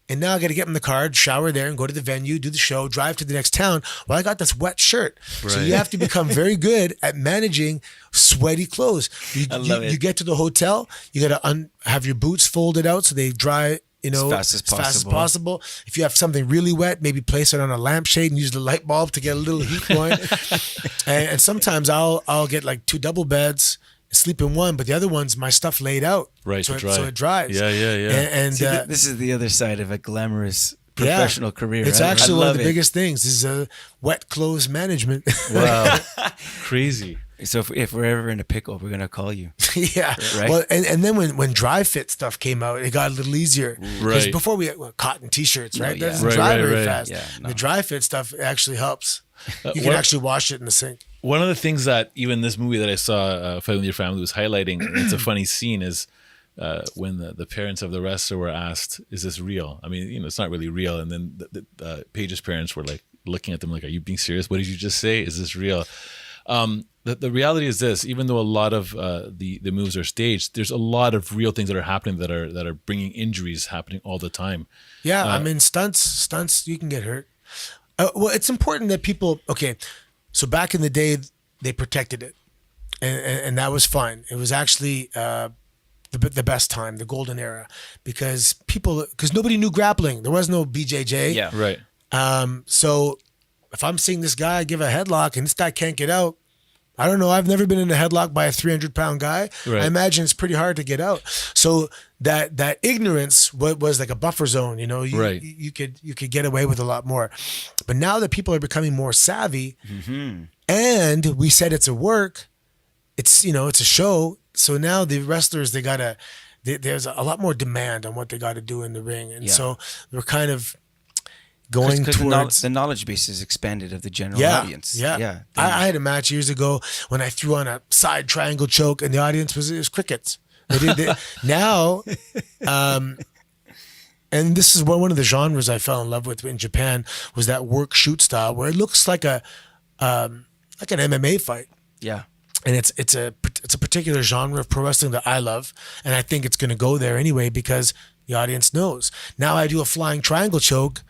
and now I got to get in the car, shower there, and go to the venue, do the show, drive to the next town. Well, I got this wet shirt. Right. So you have to become very good at managing sweaty clothes. You get to the hotel, you got to have your boots folded out so they dry, as fast as possible. If you have something really wet, maybe place it on a lampshade and use the light bulb to get a little heat going. and sometimes I'll get like 2 double beds, sleep in one, but the other one's my stuff laid out, right? So it dries. Yeah. And see, this is the other side of a glamorous professional career. It's right? actually one of the biggest things is wet clothes management. Wow, crazy. So if we're ever in a pickle, we're gonna call you. Yeah. Right. Well, and then when dry fit stuff came out, it got a little easier. Because before we had cotton t-shirts, right? That doesn't dry very fast. Yeah, no. The dry fit stuff actually helps. You can actually wash it in the sink. One of the things that even this movie that I saw, Fight With Your Family, was highlighting, and it's a funny scene, is when the parents of the wrestler were asked, is this real? I mean, it's not really real. And then Paige's parents were like looking at them like, are you being serious? What did you just say? Is this real? The reality is this: even though a lot of the moves are staged, there's a lot of real things that are happening that are bringing injuries happening all the time. Yeah, I mean, stunts, you can get hurt. Well, it's important that people. Okay, so back in the day, they protected it, and that was fine. It was actually the best time, the golden era, because nobody knew grappling. There was no BJJ. Yeah, right. So if I'm seeing this guy give a headlock and this guy can't get out, I don't know. I've never been in a headlock by a 300-pound guy. Right. I imagine it's pretty hard to get out. So that ignorance was like a buffer zone. You could get away with a lot more. But now that people are becoming more savvy, and we said it's a work, it's a show. So now the wrestlers there's a lot more demand on what they got to do in the ring, and so we're kind of going 'Cause towards the knowledge base is expanded of the general yeah, audience. yeah. I had a match years ago when I threw on a side triangle choke, and the audience was crickets. Now, and this is one of the genres I fell in love with in Japan was that work shoot style where it looks like an MMA fight. Yeah. And it's a particular genre of pro wrestling that I love, and I think it's going to go there anyway because the audience knows. Now I do a flying triangle choke,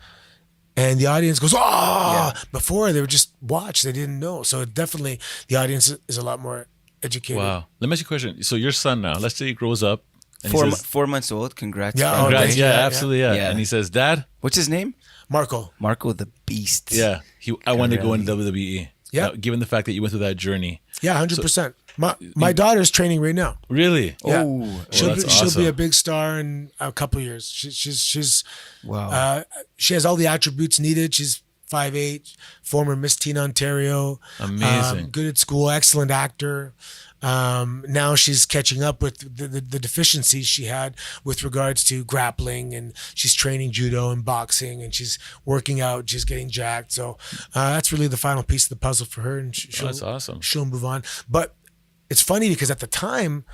and the audience goes, "Oh!" Yeah. Before they would just watch; they didn't know. So definitely, the audience is a lot more educated. Wow. Let me ask you a question. So your son now, let's say he grows up. And 4 months old. Congrats. Yeah, congrats. yeah, Absolutely. Yeah. And he says, "Dad, what's his name? Marco the Beast." Yeah. I want to go into WWE. Yeah. Now, given the fact that you went through that journey. Yeah, 100%. My daughter's training right now. Really? Yeah. Oh, She'll be a big star in a couple of years. She's wow. She has all the attributes needed. She's 5'8", former Miss Teen Ontario. Amazing. Good at school, excellent actor. Now she's catching up with the deficiencies she had with regards to grappling, and she's training judo and boxing, and she's working out, she's getting jacked. So that's really the final piece of the puzzle for her, and that's awesome. She'll move on. But it's funny because at the time,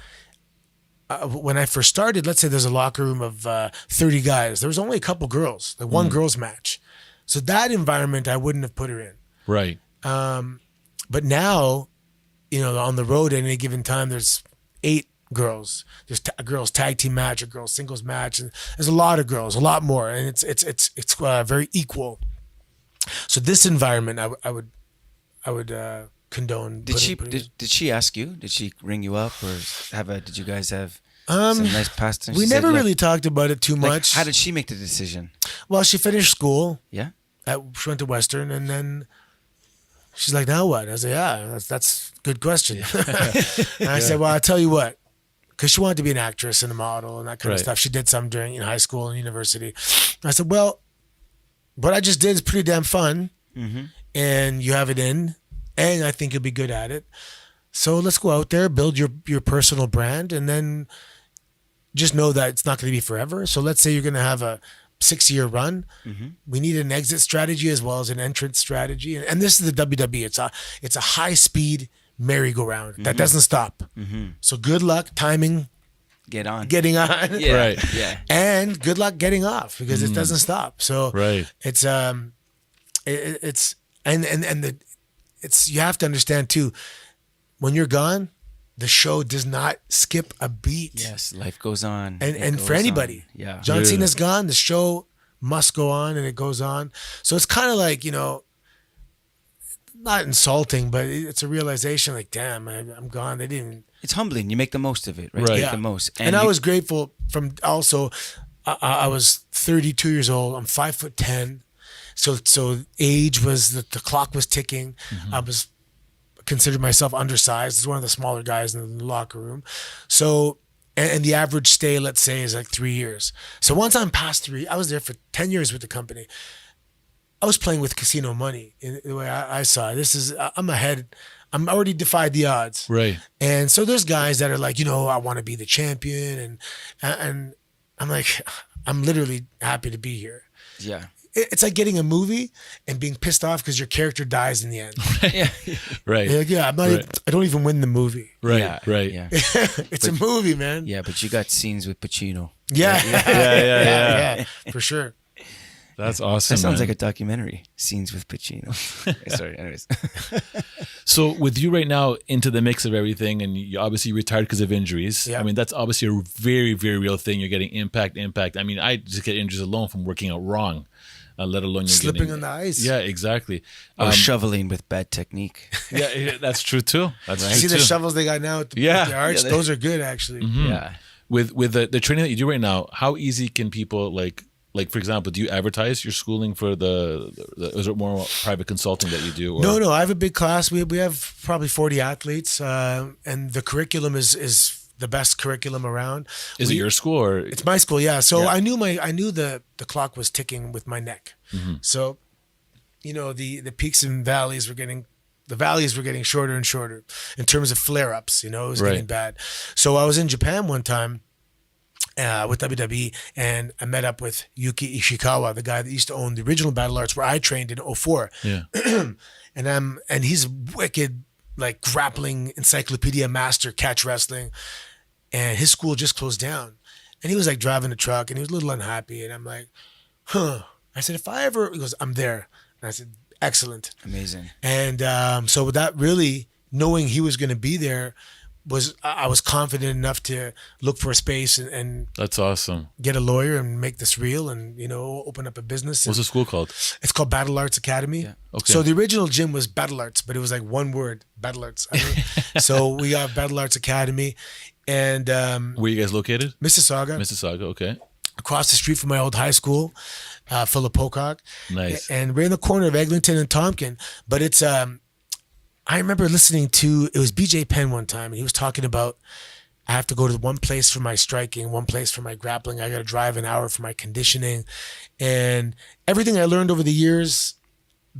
when I first started, let's say there's a locker room of 30 guys, there was only a couple girls, like one girls match. So that environment I wouldn't have put her in. Right. But now, on the road at any given time, there's 8 girls. There's a girls tag team match, a girls singles match, and there's a lot of girls, a lot more, and it's very equal. So this environment, I would condone. Did she ask you? Did she ring you up, or did you guys have some nice past time? We never really talked about it too much. How did she make the decision? Well, she finished school. Yeah. She went to Western, and then she's like, "Now what?" I said, "Yeah, that's a good question." And I said, "Well, I'll tell you what," because she wanted to be an actress and a model and that kind of stuff. She did some during high school and university. I said, "Well, what I just did is pretty damn fun, and you have it in, and I think you'll be good at it. So let's go out there, build your personal brand, and then just know that it's not going to be forever. So let's say you're going to have a 6-year run. We need an exit strategy as well as an entrance strategy. And this is the WWE. It's a high speed merry-go-round that doesn't stop. So good luck timing. Getting on. Yeah. Right. Yeah. And good luck getting off because it doesn't stop. So it's you have to understand too, when you're gone, the show does not skip a beat. Yes, life goes on. And for anybody. Yeah. John Cena's gone, the show must go on, and it goes on. So it's kind of like, not insulting, but it's a realization like, damn, I'm gone. They didn't. It's humbling. You make the most of it, right? You make the most. And I was grateful from also, I was 32 years old. I'm 5'10". So age was, the clock was ticking. I was considered myself undersized. I was one of the smaller guys in the locker room. So, and the average stay, let's say, is like 3 years. So once I'm past 3, I was there for 10 years with the company. I was playing with casino money in the way I saw it. I'm ahead. I'm already defied the odds. Right. And so there's guys that are like, I want to be the champion. And I'm like, I'm literally happy to be here. Yeah. It's like getting a movie and being pissed off because your character dies in the end. Right. You're like, I'm not. I don't even win the movie. Right. Yeah. Right. Yeah. It's a movie, man. Yeah, but you got scenes with Pacino. Yeah, for sure. That's awesome. That sounds man. like a documentary. Scenes with Pacino. Sorry. Anyways. So with you right now into the mix of everything, and you obviously retired because of injuries. Yeah. I mean, that's obviously a very, very real thing. You're getting impact. I mean, I just get injuries alone from working out wrong, let alone you're Slipping on the ice. Yeah, exactly. Or shoveling with bad technique. Yeah, that's true too. That's You true see the too. shovels they got now at the arch? Those are good, actually. Yeah. With the training that you do right now, how easy can people like for example, do you advertise your schooling for the is it more private consulting that you do? Or? No, I have a big class. We have probably 40 athletes, and the curriculum is the best curriculum around. Is it your school or it's my school? Yeah. So I knew the clock was ticking with my neck. So, the peaks and valleys were getting. The valleys were getting shorter and shorter in terms of flare-ups. It was getting bad. So I was in Japan one time, with WWE, and I met up with Yuki Ishikawa, the guy that used to own the original Battle Arts where I trained in '04. Yeah. and he's wicked, like grappling encyclopedia master, catch wrestling, and his school just closed down. And he was like driving the truck, and he was a little unhappy, and I'm like, huh. I said, if I ever, he goes, I'm there. And I said, excellent. Amazing. And so with that, really knowing he was going to be there, I was confident enough to look for a space and That's awesome. get a lawyer and make this real and, open up a business. What's the school called? It's called Battle Arts Academy. Yeah. Okay. So the original gym was Battle Arts, but it was like one word, Battle Arts. So we got Battle Arts Academy, and Where are you guys located? Mississauga, Okay. across the street from my old high school, Philip Pocock. Nice. And we're in the corner of Eglinton and Tompkin. But it's I remember listening to, it was BJ Penn one time, and he was talking about, I have to go to one place for my striking, one place for my grappling. I got to drive an hour for my conditioning. And everything I learned over the years,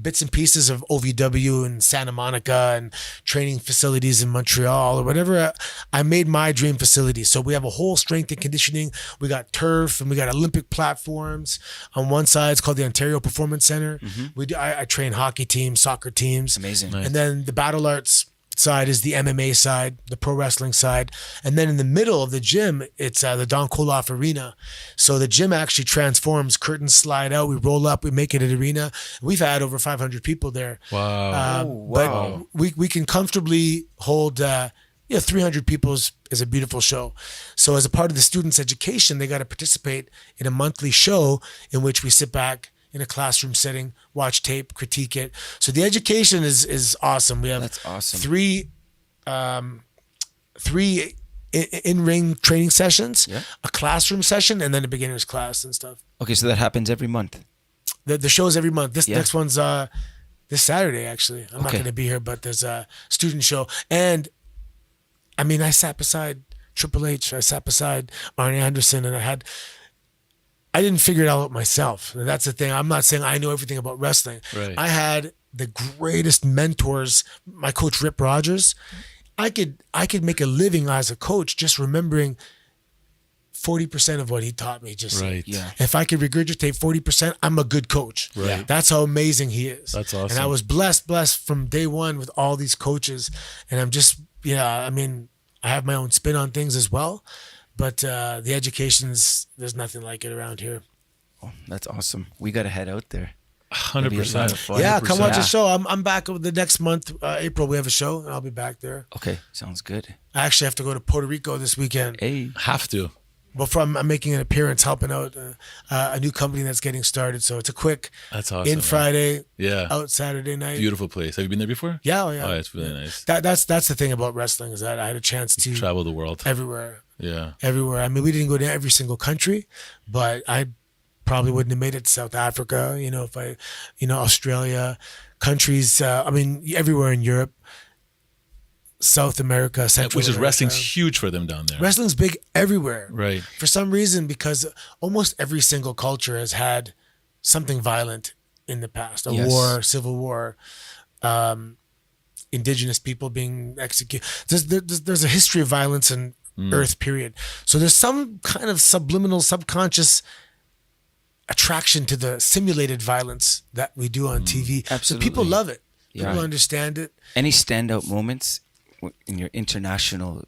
bits and pieces of OVW and Santa Monica and training facilities in Montreal or whatever, I made my dream facility. So we have a whole strength and conditioning. We got turf and we got Olympic platforms. On one side, it's called the Ontario Performance Center. I train hockey teams, soccer teams. Amazing. And then the Battle Arts side is the MMA side, the pro wrestling side. And then in the middle of the gym, it's the Don Koloff Arena. So the gym actually transforms, curtains slide out, we roll up, we make it an arena. We've had over 500 people there. Wow. But we can comfortably hold 300 people is a beautiful show. So as a part of the students' education, they got to participate in a monthly show in which we sit back in a classroom setting, watch tape, critique it. So the education is awesome. We have That's awesome. three in-ring training sessions, Yeah. a classroom session, and then a beginner's class and stuff. Okay, so that happens every month. The show's every month. This Yeah. next one's this Saturday, actually. I'm not Okay. going to be here, but there's a student show. And I mean, I sat beside Triple H, I sat beside Arn Anderson, and I didn't figure it out myself. And that's the thing. I'm not saying I know everything about wrestling. Right. I had the greatest mentors. My coach, Rip Rogers. I could make a living as a coach just remembering 40% of what he taught me. Just Right. Yeah. if I could regurgitate 40%, I'm a good coach. Right. That's how amazing he is. That's awesome. And I was blessed from day one with all these coaches. And I'm just, I mean, I have my own spin on things as well. But the there's nothing like it around here. Oh, that's awesome. We got to head out there. 100%. Yeah, come watch the Yeah. show. I'm back over the next month, April. We have a show, and I'll be back there. Okay, sounds good. I actually have to go to Puerto Rico this weekend. Hey, Have to. Before I'm making an appearance, helping out a new company that's getting started. So it's a quick That's awesome. in man. Friday, Yeah. out Saturday night. Beautiful place. Have you been there before? Yeah, oh, yeah. Oh, it's really nice. That's the thing about wrestling is that I had a chance to Travel the world. everywhere. Yeah. Everywhere. I mean, we didn't go to every single country, but I probably wouldn't have made it to South Africa, if I, Australia, countries, everywhere in Europe, South America, Central Which is America. wrestling's huge for them down there. Wrestling's big everywhere. Right. For some reason, because almost every single culture has had something violent in the past. A Yes. war, civil war, indigenous people being executed. There's a history of violence in Earth, period. So there's some kind of subliminal, subconscious attraction to the simulated violence that we do on TV. So Absolutely. people love it. People Yeah. understand it. any standout moments in your international,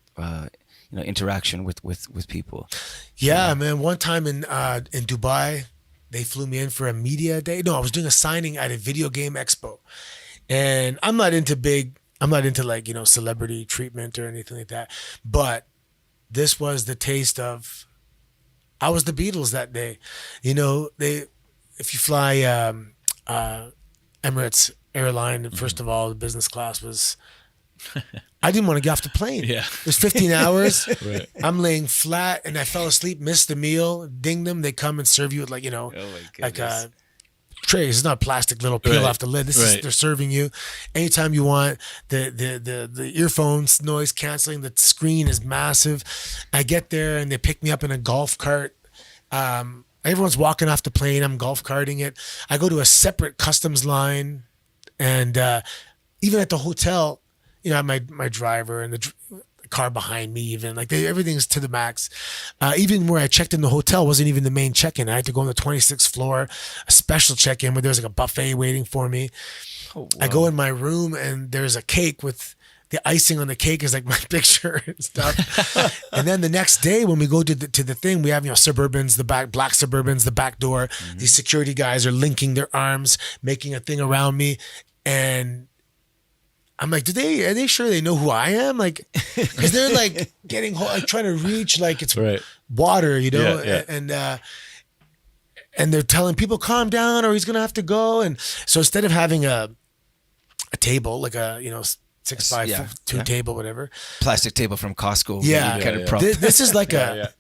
interaction with people? Yeah, man. One time in Dubai, they flew me in for a media day. No, I was doing a signing at a video game expo, and I'm not into like celebrity treatment or anything like that. But this was the taste of. I was the Beatles that day. If you fly Emirates airline, first of all, the business class was. I didn't want to get off the plane. Yeah. It was 15 hours. Right. I'm laying flat and I fell asleep, missed the meal, ding them. They come and serve you with like a tray. It's not plastic little peel Right. off the lid. This is, Right. they're serving you anytime you want. The earphones, noise canceling, the screen is massive. I get there and they pick me up in a golf cart. Everyone's walking off the plane. I'm golf carting it. I go to a separate customs line. And even at the hotel, I have my driver and the car behind me, even like everything's to the max. Even where I checked in the hotel wasn't even the main check-in. I had to go on the 26th floor, a special check-in where there was like a buffet waiting for me. Oh, wow. I go in my room and there's a cake with the icing on the cake is like my picture and stuff. And then the next day when we go to the thing, we have, Suburbans, black Suburbans, the back door. Mm-hmm. These security guys are linking their arms, making a thing around me. And I'm like, are they sure they know who I am? Like, cause they're like getting, like trying to reach like it's water, and they're telling people calm down or he's going to have to go. And so instead of having a table, like a, 6x2 table, whatever. Plastic table from Costco. Yeah. Kind of prop. This is like a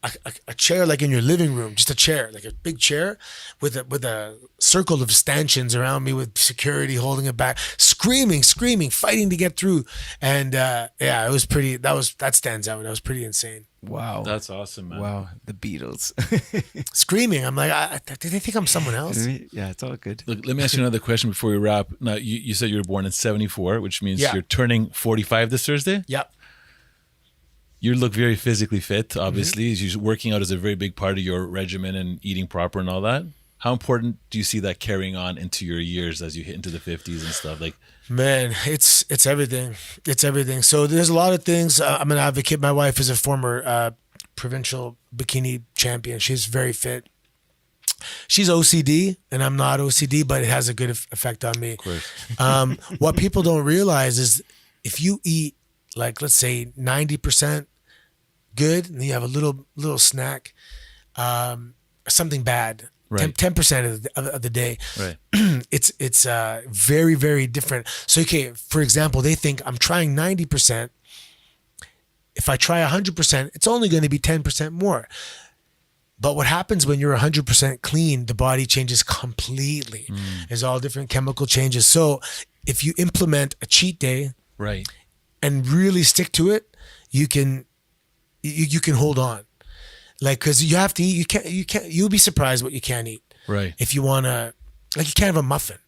chair, like in your living room, just a chair, like a big chair with a circle of stanchions around me with security holding it back, screaming, fighting to get through. And it was pretty, that stands out. That was pretty insane. Wow. That's awesome, man. Wow. The Beatles. Screaming. I'm like, did they think I'm someone else? Yeah, it's all good. Look, let me ask you another question before we wrap. Now, you said you were born in 74, which means you're turning 45 this Thursday? Yep. You look very physically fit, obviously. Mm-hmm. Working out is a very big part of your regimen and eating proper and all that. How important do you see that carrying on into your years as you hit into the 50s and stuff? Like, man, it's everything. It's everything. So there's a lot of things. I'm an advocate. My wife is a former provincial bikini champion. She's very fit. She's OCD, and I'm not OCD, but it has a good effect on me. Of course. What people don't realize is if you eat, like, let's say 90% good, and you have a little snack, something bad. Right. 10% of the day. Right. It's very, very different. So, okay, for example, they think I'm trying 90%. If I try 100%, it's only going to be 10% more. But what happens when you're 100% clean, the body changes completely. There's all different chemical changes. So if you implement a cheat day and really stick to it, you can hold on. Like, cause you have to eat, you'll be surprised what you can't eat. Right. If you want to, like, you can't have a muffin.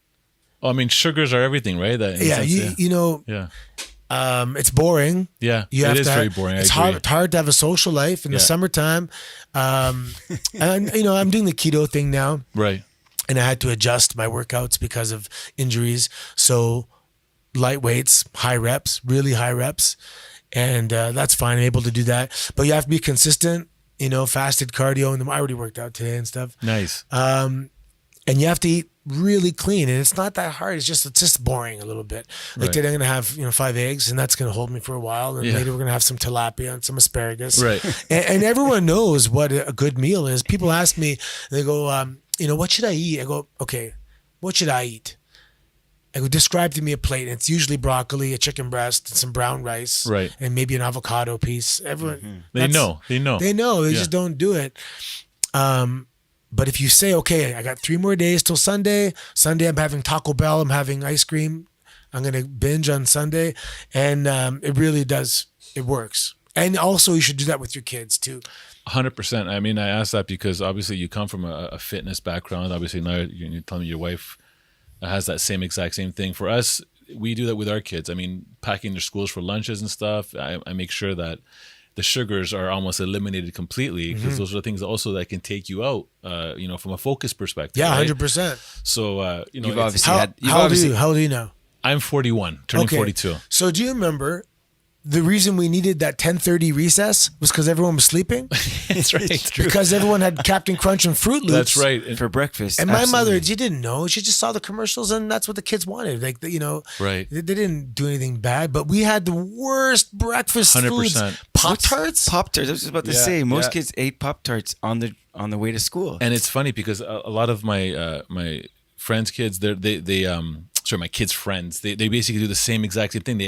Oh, I mean, sugars are everything, right? It's boring. Yeah. It is very boring. It's hard to have a social life in the summertime. And I'm doing the keto thing now. Right. And I had to adjust my workouts because of injuries. So light weights, high reps, really high reps. And that's fine. I'm able to do that. But you have to be consistent. Fasted cardio, and I already worked out today and stuff. Nice. And you have to eat really clean, and it's not that hard. It's just boring a little bit. Like today, I'm gonna have 5 eggs, and that's gonna hold me for a while. And later, we're gonna have some tilapia and some asparagus. Right. And everyone knows what a good meal is. People ask me, they go, what should I eat? I go, okay, what should I eat? I go, describe to me a plate. And it's usually broccoli, a chicken breast, and some brown rice, and maybe an avocado piece. Everyone, They know. They just don't do it. But if you say, okay, I got 3 more days till Sunday. Sunday, I'm having Taco Bell. I'm having ice cream. I'm going to binge on Sunday. And it really does. It works. And also, you should do that with your kids too. 100%. I mean, I asked that because obviously you come from a fitness background. Obviously, now you're telling me your wife has that exact same thing. For us, we do that with our kids. I mean, packing their schools for lunches and stuff. I make sure that the sugars are almost eliminated completely because those are the things that can take you out, from a focus perspective. Yeah, right? 100%. So, you've obviously had. How old are you now? I'm 41, turning 42. So do you remember the reason we needed that 10:30 recess was because everyone was sleeping? That's right. Because everyone had Captain Crunch and Fruit Loops. That's right. For breakfast. And my mother, she didn't know. She just saw the commercials, and that's what the kids wanted. Like, right. They didn't do anything bad, but we had the worst breakfast 100%. foods. Pop-Tarts? Pop-Tarts. I was just about to say, most kids ate Pop-Tarts on the way to school. And it's funny because a lot of my my friends' kids, my kids' friends, they basically do the same exact same thing.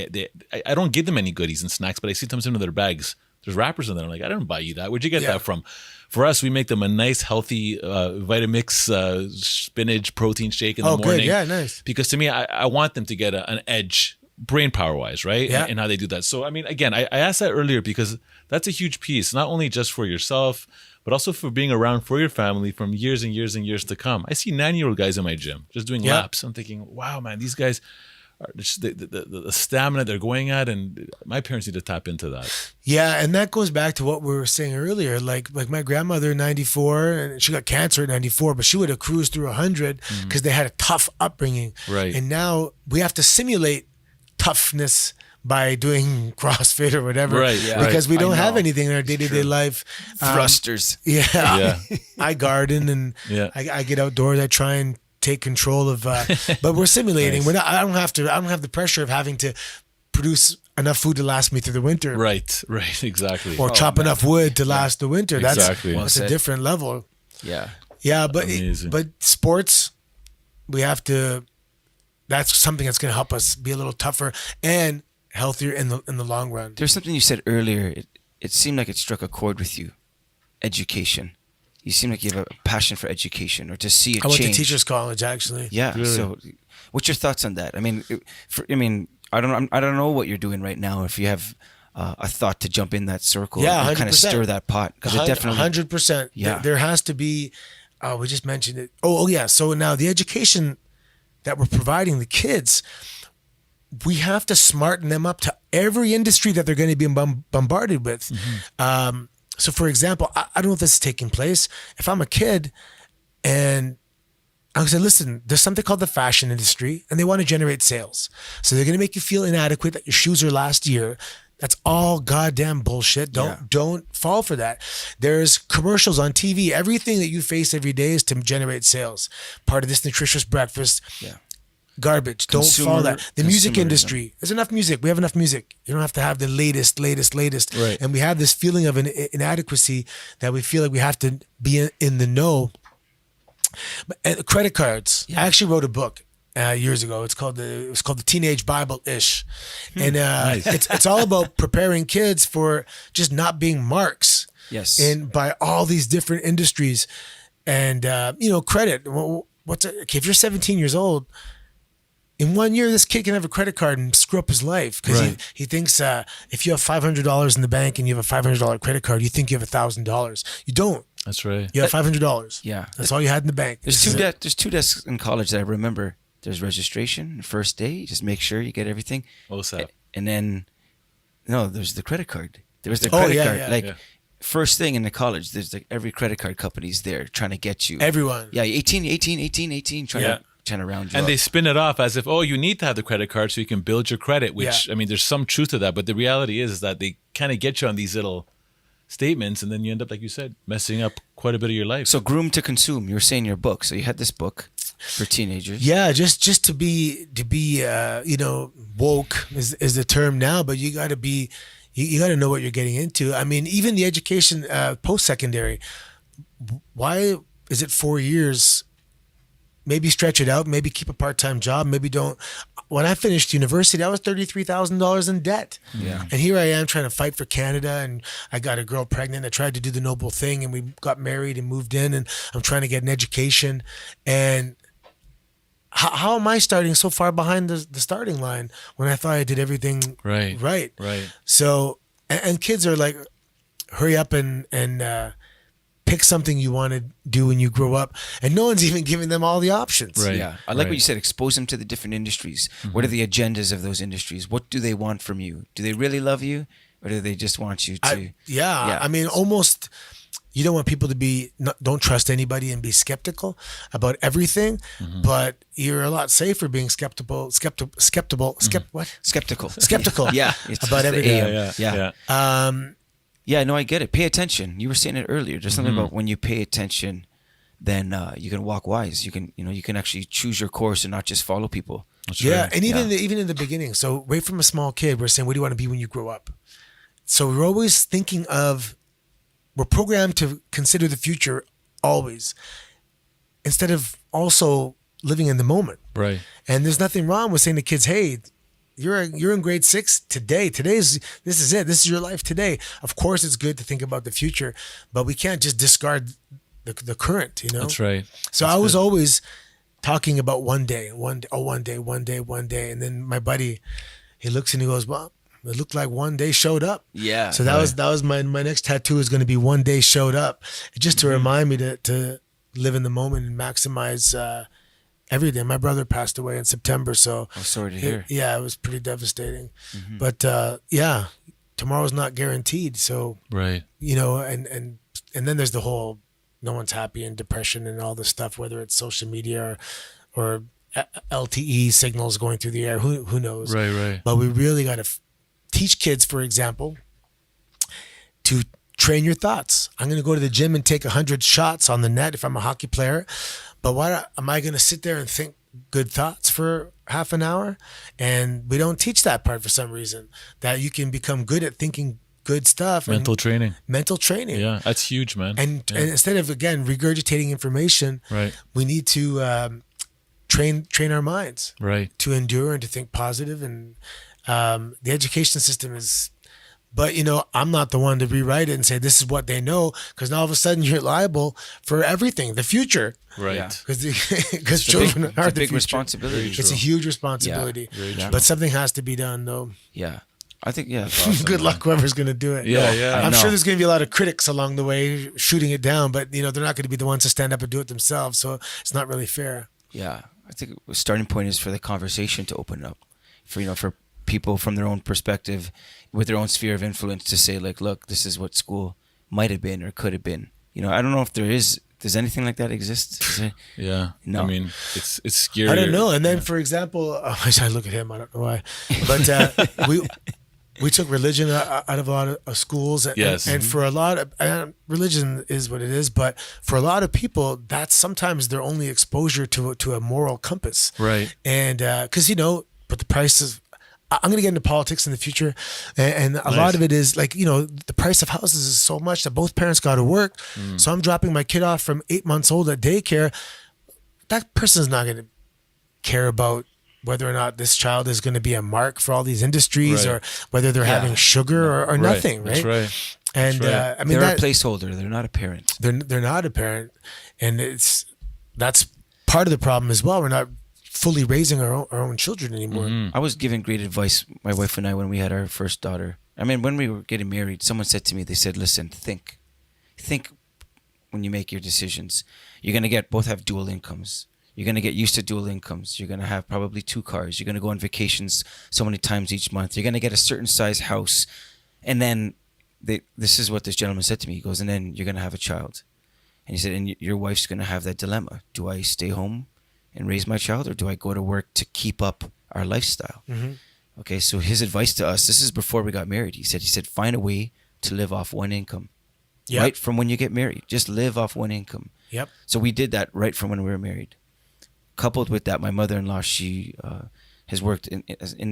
I don't give them any goodies and snacks, but I see them in their bags. There's wrappers in there. I'm like, I didn't buy you that. Where'd you get that from? For us, we make them a nice, healthy Vitamix spinach protein shake in the morning. Good. Yeah, nice. Because to me, I want them to get an edge, brain power wise, right? Yeah. And how they do that. So, I mean, again, I asked that earlier because that's a huge piece, not only just for yourself, but also for being around for your family from years and years and years to come. I see 9-year-old guys in my gym just doing laps. I'm thinking, wow, man, these guys just the stamina they're going at, and my parents need to tap into that. Yeah, and that goes back to what we were saying earlier. Like my grandmother in 94, and she got cancer at 94, but she would have cruised through 100 because they had a tough upbringing. Right. And now we have to simulate toughness by doing CrossFit or whatever. Right, yeah. Because we I don't know. have anything in our day-to-day life. Thrusters. Yeah. I garden and Yeah. I get outdoors. I try and take control of, but we're simulating. Nice. We're not. I don't have the pressure of having to produce enough food to last me through the winter, Right, exactly. or chop enough wood to last the winter. Exactly. That's Well a said. different level. Yeah. Yeah, but Amazing. but sports, we have to. That's something that's going to help us be a little tougher and healthier in the long run. There's something you said earlier. It seemed like it struck a chord with you. Education. You seem like you have a passion for education, or to see it I went to change. teachers college actually. Yeah. So, what's your thoughts on that? I mean, I don't know what you're doing right now. If you have a thought to jump in that circle, Yeah, and kind of 100%. stir that pot, because it definitely 100%. Yeah. There has to be. We just mentioned it. Oh yeah. So now the education that we're providing the kids, we have to smarten them up to every industry that they're going to be bombarded with. So for example, I don't know if this is taking place. If I'm a kid and I would say, listen, there's something called the fashion industry and they want to generate sales. So they're going to make you feel inadequate that your shoes are last year. That's all goddamn bullshit. Don't fall for that. There's commercials on TV. Everything that you face every day is to generate sales. Part of this nutritious breakfast. Yeah. Garbage. Don't follow that. The music consumerism. industry. There's enough music. We have enough music. You don't have to have the latest. Right. And we have this feeling of an inadequacy that we feel like we have to be in the know. And credit cards. I actually wrote a book years ago. It was called the Teenage Bible-ish, and it's all about preparing kids for just not being marks. Yes. And by all these different industries, and credit. Okay, if you're 17 years old. In 1 year, this kid can have a credit card and screw up his life because he thinks if you have $500 in the bank and you have a $500 credit card, you think you have $1,000. You don't. That's right. You have $500. Yeah. That's all you had in the bank. There's two desks in college that I remember. There's registration, first day, just make sure you get everything. What's that? And then, there's the credrit card. There was the credit card. First thing in the college, there's like every credit card company's there trying to get you. Everyone. Yeah, 18, trying to round you And up. they spin it off as if, you need to have the credit card so you can build your credit, which, I mean, there's some truth to that. But the reality is that they kind of get you on these little statements, and then you end up, like you said, messing up quite a bit of your life. So groom to consume. You were saying your book. So you had this book for teenagers. Yeah, just to be woke is the term now, but you got to be, you got to know what you're getting into. I mean, even the education post-secondary, why is it 4 years? Maybe stretch it out, maybe keep a part-time job, maybe don't. When I finished university, I was $33,000 in debt. Yeah. And here I am trying to fight for Canada, and I got a girl pregnant. I tried to do the noble thing, and we got married and moved in, and I'm trying to get an education. And how am I starting so far behind the starting line when I thought I did everything right? So, and kids are like, hurry up and pick something you want to do when you grow up, and no one's even giving them all the options. Right. Yeah, I like what you said. Expose them to the different industries. What are the agendas of those industries? What do they want from you? Do they really love you, or do they just want you to? I mean, almost. You don't want people to don't trust anybody and be skeptical about everything, but you're a lot safer being skeptical. Skeptical. Yeah, it's about the everything. AM. Yeah, no, I get it. Pay attention. You were saying it earlier. There's something about when you pay attention, then you can walk wise. You can actually choose your course and not just follow people. That's Yeah, right. and even in the beginning. So right from a small kid, we're saying, what do you want to be when you grow up? So we're always thinking of, we're programmed to consider the future always, instead of also living in the moment. Right. And there's nothing wrong with saying to kids, hey, you're in grade 6 today. This is it. This is your life today. Of course, it's good to think about the future, but we can't just discard the current. That's right. So I was always talking about one day, and then my buddy, he looks and he goes, "Well, it looked like one day showed up." Yeah. So that was my next tattoo is going to be one day showed up, just to remind me to live in the moment and maximize everything. My brother passed away in September, so I'm sorry to hear. Yeah, it was pretty devastating. But yeah, tomorrow's not guaranteed. So Right. you know, and then there's the whole no one's happy and depression and all this stuff, whether it's social media or LTE signals going through the air. Who knows? Right. But we really got to teach kids, for example, to train your thoughts. I'm going to go to the gym and take 100 shots on the net if I'm a hockey player. But what am I going to sit there and think good thoughts for half an hour? And we don't teach that part for some reason, that you can become good at thinking good stuff. Mental training. Mental training. Yeah, that's huge, man. And instead of, again, regurgitating information, Right. we need to train our minds Right. to endure and to think positive. And the education system is, but you know, I'm not the one to rewrite it and say this is what they know, because now all of a sudden you're liable for everything, the future. Right. Yeah. Because children are it's a the big future. responsibility. It's a huge responsibility. Yeah. But something has to be done, though. Yeah. I think, yeah. It's awesome, Good man. luck whoever's going to do it. Yeah. I'm know. sure there's going to be a lot of critics along the way shooting it down, but you know, they're not going to be the ones to stand up and do it themselves. So it's not really fair. Yeah. I think the starting point is for the conversation to open up, for people from their own perspective, with their own sphere of influence, to say like, look, this is what school might have been or could have been. You know, I don't know if does anything like that exist? Is it? Yeah. No. I mean, it's scary. I don't know. And then, for example, I look at him. I don't know why, but we took religion out of a lot of schools. And, Yes. and for a lot of religion is what it is, but for a lot of people, that's sometimes their only exposure to a moral compass. Right. And because but the price is. I'm going to get into politics in the future, and a lot of it is like, the price of houses is so much that both parents got to work. So I'm dropping my kid off from 8 months old at daycare. That person's not going to care about whether or not this child is going to be a mark for all these industries, Right. or whether they're having sugar or nothing, right? That's right. And That's right. I mean, They're a placeholder. They're not a parent. they're not a parent, and that's part of the problem as well. We're not fully raising our own children anymore. I was giving great advice, my wife and I, when we had our first daughter. I mean, when we were getting married, someone said to me, they said, listen, think when you make your decisions. You're going to both have dual incomes. You're going to get used to dual incomes. You're going to have probably 2 cars. You're going to go on vacations so many times each month. You're going to get a certain size house. And then this is what this gentleman said to me. He goes, and then you're going to have a child. And he said, and your wife's going to have that dilemma. Do I stay home and raise my child, or do I go to work to keep up our lifestyle? Okay, so his advice to us, this is before we got married. He said, find a way to live off one income. Yep. Right from when you get married. Just live off one income. Yep. So we did that right from when we were married. Coupled with that, my mother-in-law, she has worked in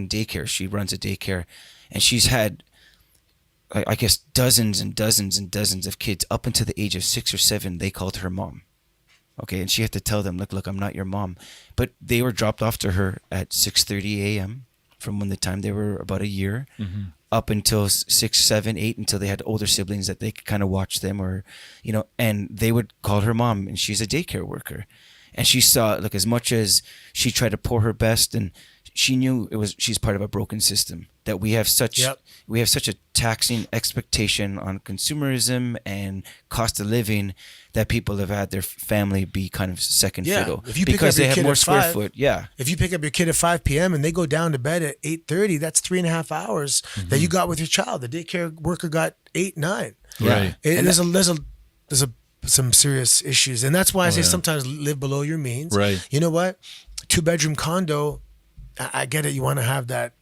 daycare. She runs a daycare, and she's had, I guess, dozens and dozens and dozens of kids up until the age of 6 or 7. They called her mom. Okay, and she had to tell them, look, I'm not your mom. But they were dropped off to her at 6:30 a.m. from when the time they were about a year, up until 6, 7, 8, until they had older siblings that they could kind of watch them, or, and they would call her mom, and she's a daycare worker. And she saw, as much as she tried to pour her best, and she knew she's part of a broken system, that we have such a taxing expectation on consumerism and cost of living that people have had their family be kind of second fiddle, if you pick because up your they have kid more at square 5, foot. Yeah. If you pick up your kid at 5 p.m. and they go down to bed at 8:30, that's 3.5 hours that you got with your child. The daycare worker got 8, 9. Right. There's some serious issues, and that's why I say sometimes live below your means. Right. You know what? 2-bedroom condo. I get it. You want to have that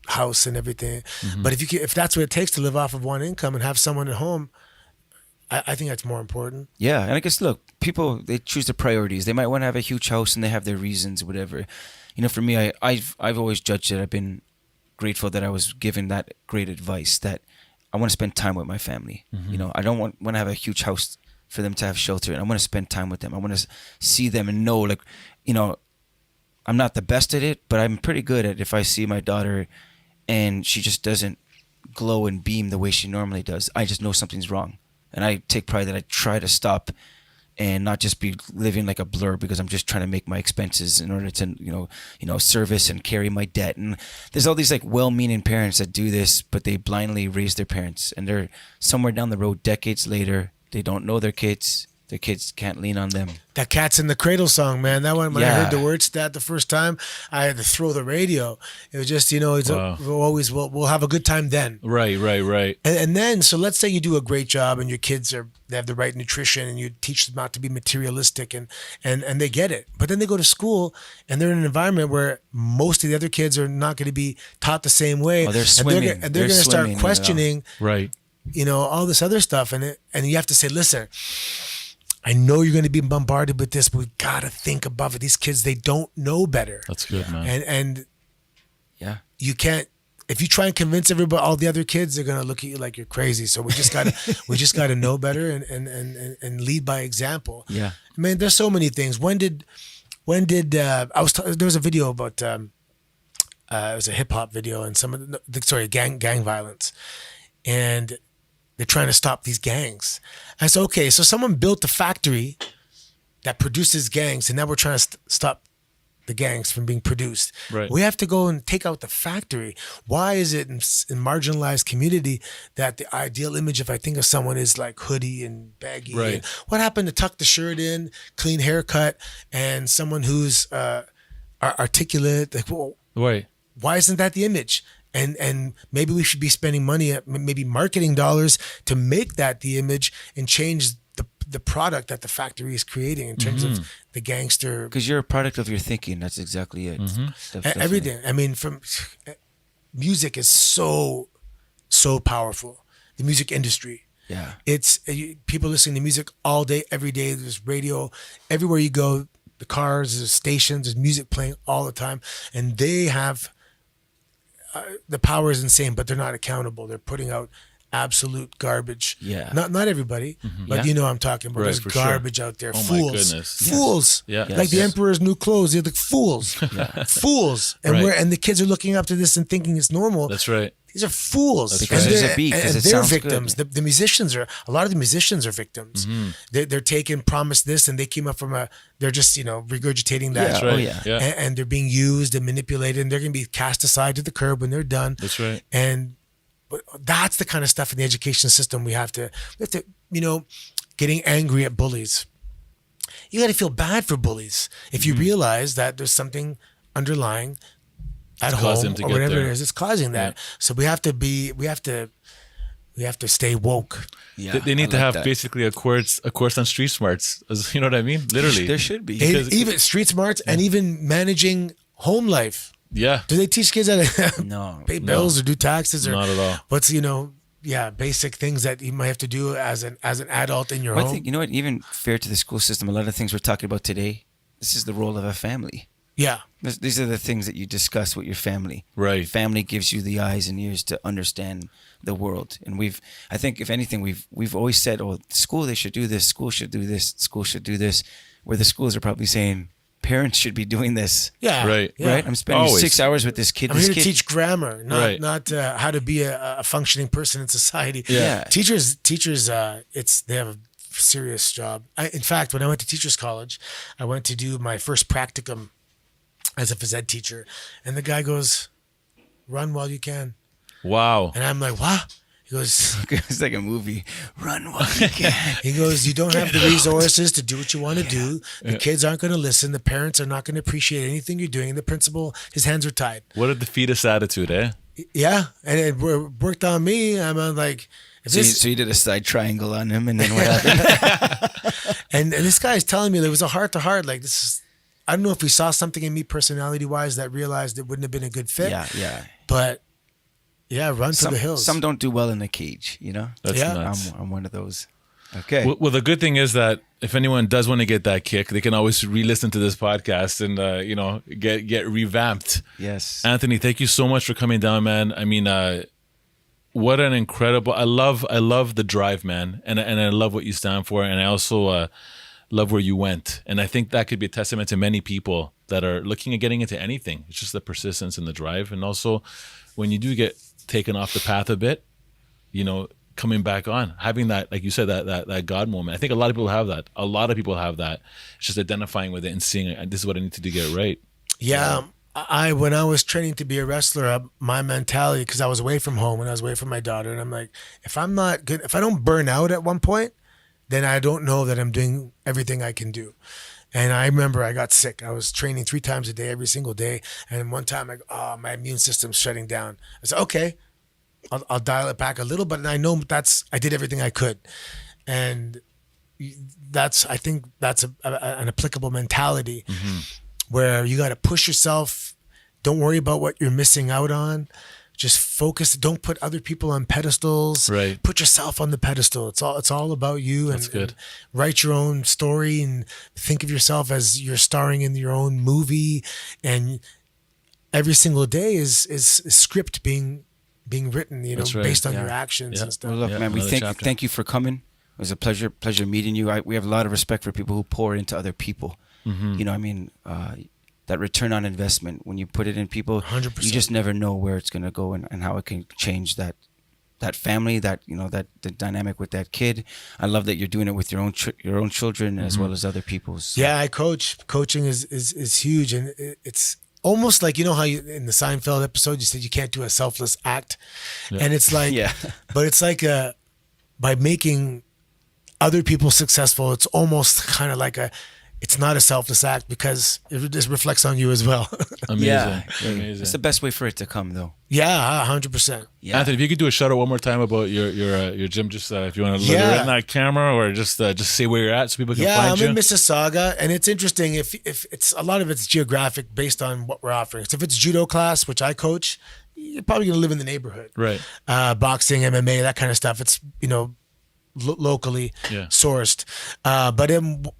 house and everything, but if that's what it takes to live off of one income and have someone at home, I think that's more important. Yeah, and I guess, look, people, they choose their priorities. They might want to have a huge house, and they have their reasons, whatever. For me, I've always judged it. I've been grateful that I was given that great advice, that I want to spend time with my family. I don't want to have a huge house for them to have shelter, and I want to spend time with them. I want to see them and know, I'm not the best at it, but I'm pretty good at, if I see my daughter and she just doesn't glow and beam the way she normally does, I just know something's wrong. And I take pride that I try to stop and not just be living like a blur, because I'm just trying to make my expenses in order to, service and carry my debt. And there's all these well-meaning parents that do this, but they blindly raise their parents, and they're somewhere down the road, decades later, they don't know their kids. their kids can't lean on them. That Cats in the Cradle song, man. That one, when I Yeah. heard the words to that the first time, I had to throw the radio. It was just, we'll have a good time then. Right. And then, so let's say you do a great job and your kids they have the right nutrition and you teach them not to be materialistic and they get it. But then they go to school and they're in an environment where most of the other kids are not going to be taught the same way. Oh, they're swimming. And they're going to start questioning, Right. all this other stuff. And you have to say, listen, I know you're going to be bombarded with this, but we got to think above it. These kids, they don't know better. That's good, man. And Yeah. you can't, if you try and convince everybody, all the other kids, they're going to look at you like you're crazy. So we just got to know better and lead by example. Yeah. I mean, there's so many things. There was a video about, it was a hip hop video and gang violence. And they're trying to stop these gangs. I said, okay, so someone built a factory that produces gangs, and now we're trying to stop the gangs from being produced. Right. We have to go and take out the factory. Why is it in marginalized community that the ideal image, if I think of someone, is like hoodie and baggy? Right. And what happened to tuck the shirt in, clean haircut, and someone who's articulate? Like, well, Right. why isn't that the image? And maybe we should be spending money, maybe marketing dollars, to make that the image and change the product that the factory is creating in terms of the gangster. Because you're a product of your thinking. That's exactly it. Everything. I mean, from music is so powerful. The music industry. Yeah. It's people listening to music all day, every day. There's radio everywhere you go. The cars, there's stations, there's music playing all the time, and they have. The power is insane, but they're not accountable. They're putting out absolute garbage. Yeah. Not everybody, but Yeah. I'm talking about. Right, There's for sure. garbage out there. Oh, my Fools. goodness. Fools. Yeah. Like the Yes. emperor's new clothes. They're like fools. Fools. And Right. and the kids are looking up to this and thinking it's normal. That's right. These are fools. Because And there's they're- a beat, 'cause and it they're sounds good. victims. The musicians a lot of the musicians are victims. They're taking promise this and they came up from they're just, regurgitating that. That's Oh, right. yeah. Yeah. And they're being used and manipulated and they're going to be cast aside to the curb when they're done. That's right. But that's the kind of stuff in the education system we have to, getting angry at bullies. You got to feel bad for bullies if you realize that there's something underlying at caused home them to or get whatever there. it is. It's causing that. Yeah. So we have to stay woke. Yeah. They need I to like have that. basically a course on street smarts. You know what I mean? Literally. There should be. Because- Even street smarts and even managing home life. Yeah. Do they teach kids how to No. pay bills or do taxes or Not at all. what's basic things that you might have to do as an adult in your Well, I home? think, even fair to the school system, a lot of things we're talking about today, this is the role of a family. Yeah. These are the things that you discuss with your family. Right. Family gives you the eyes and ears to understand the world. And I think if anything, we've always said, oh, school, they should do this, school should do this, school should do this, where the schools are probably saying, parents should be doing this. Yeah. Right. Yeah. Right? I'm spending Always. 6 hours with this kid. I'm This here to kid- teach grammar, Right. not how to be a functioning person in society. Yeah. Teachers, they have a serious job. In fact, when I went to teachers college, I went to do my first practicum as a phys ed teacher, and the guy goes, "Run while you can," Wow. and I'm like, "What?" He goes, It's like a movie. Run while you can. He goes, you don't have the resources to do what you want to do. The kids aren't going to listen. The parents are not going to appreciate anything you're doing. And the principal, his hands are tied. What a defeatist attitude, eh? Yeah. And it worked on me. I'm like, if this, So you did a side triangle on him, and then what happened? and this guy is telling me there was a heart to heart. Like, this is, I don't know if he saw something in me personality wise that realized it wouldn't have been a good fit. Yeah. But yeah, run for the hills. Some don't do well in a cage, That's Yeah. nuts. I'm one of those. Okay. Well, the good thing is that if anyone does want to get that kick, they can always re-listen to this podcast and get revamped. Yes. Anthony, thank you so much for coming down, man. I mean, what an incredible! I love the drive, man, and I love what you stand for, and I also love where you went, and I think that could be a testament to many people that are looking at getting into anything. It's just the persistence and the drive, and also when you do get taken off the path a bit, coming back on, having that, like you said, that God moment. I think a lot of people have that. A lot of people have that. It's just identifying with it and seeing it. This is what I need to do to get right. Yeah. When I was training to be a wrestler, my mentality, because I was away from home and I was away from my daughter, and I'm like, if I'm not good, if I don't burn out at one point, then I don't know that I'm doing everything I can do. And I remember I got sick. I was training 3 times a day, every single day. And one time, my immune system's shutting down. I said, okay, I'll dial it back a little, but I know I did everything I could. And I think that's an applicable mentality where you got to push yourself. Don't worry about what you're missing out on. Just focus. Don't put other people on pedestals. Right. Put yourself on the pedestal. It's all about you. That's good. And write your own story and think of yourself as you're starring in your own movie. And every single day is script being written, That's right. based on your actions and stuff. Well, look, man, we thank you for coming. It was a pleasure meeting you. We have a lot of respect for people who pour into other people. You know, I mean, that return on investment, when you put it in people, 100%. You just never know where it's going to go and how it can change that family, that the dynamic with that kid. I love that you're doing it with your own children as well as other people's. So. Yeah, I coach. Coaching is huge, and it's almost like, how you in the Seinfeld episode you said you can't do a selfless act, and it's like, but it's like by making other people successful, it's almost kind of like it's not a selfless act because it just reflects on you as well. Amazing. Amazing. It's the best way for it to come, though. Yeah, 100%. Yeah. Anthony, if you could do a shout out one more time about your gym, just if you want to look right in that camera, or just say where you're at so people can find you. I'm in Mississauga, and it's interesting if it's a lot of it's geographic based on what we're offering. So if it's judo class, which I coach, you're probably gonna live in the neighborhood, right? Boxing, MMA, that kind of stuff. It's locally sourced. But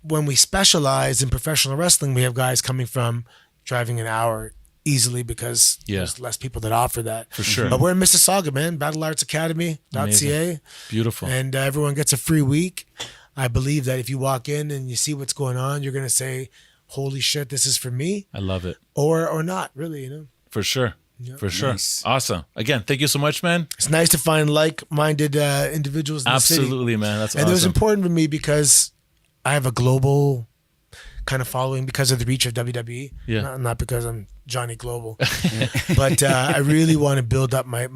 when we specialize in professional wrestling, we have guys coming from driving an hour easily because there's less people that offer that. For sure. But we're in Mississauga, man. BattleArtsAcademy.ca. Beautiful. And everyone gets a free week. I believe that if you walk in and you see what's going on, you're going to say, holy shit, this is for me. I love it. Or not, really, For sure. Yep. For sure. Nice. Awesome. Again, thank you so much, man. It's nice to find like-minded individuals in the city. Absolutely, man. That's and awesome. it was important for me because I have a global kind of following because of the reach of WWE. Yeah. Not because I'm Johnny Global. But I really want to build up my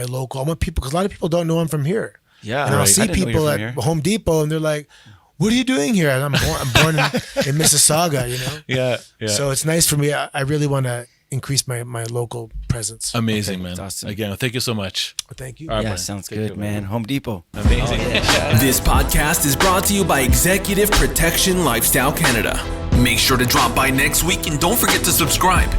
local. I want people, because a lot of people don't know I'm from here. Yeah. And I'll see people at Home Depot and they're like, what are you doing here? And I'm born in Mississauga, Yeah. So it's nice for me. I really want to increase my local presence. Amazing, man. Awesome. Again, thank you so much. Well, thank you. All right, Yeah, man. sounds Take good, care, man. Home Depot. Amazing. This podcast is brought to you by Executive Protection Lifestyle Canada. Make sure to drop by next week and don't forget to subscribe.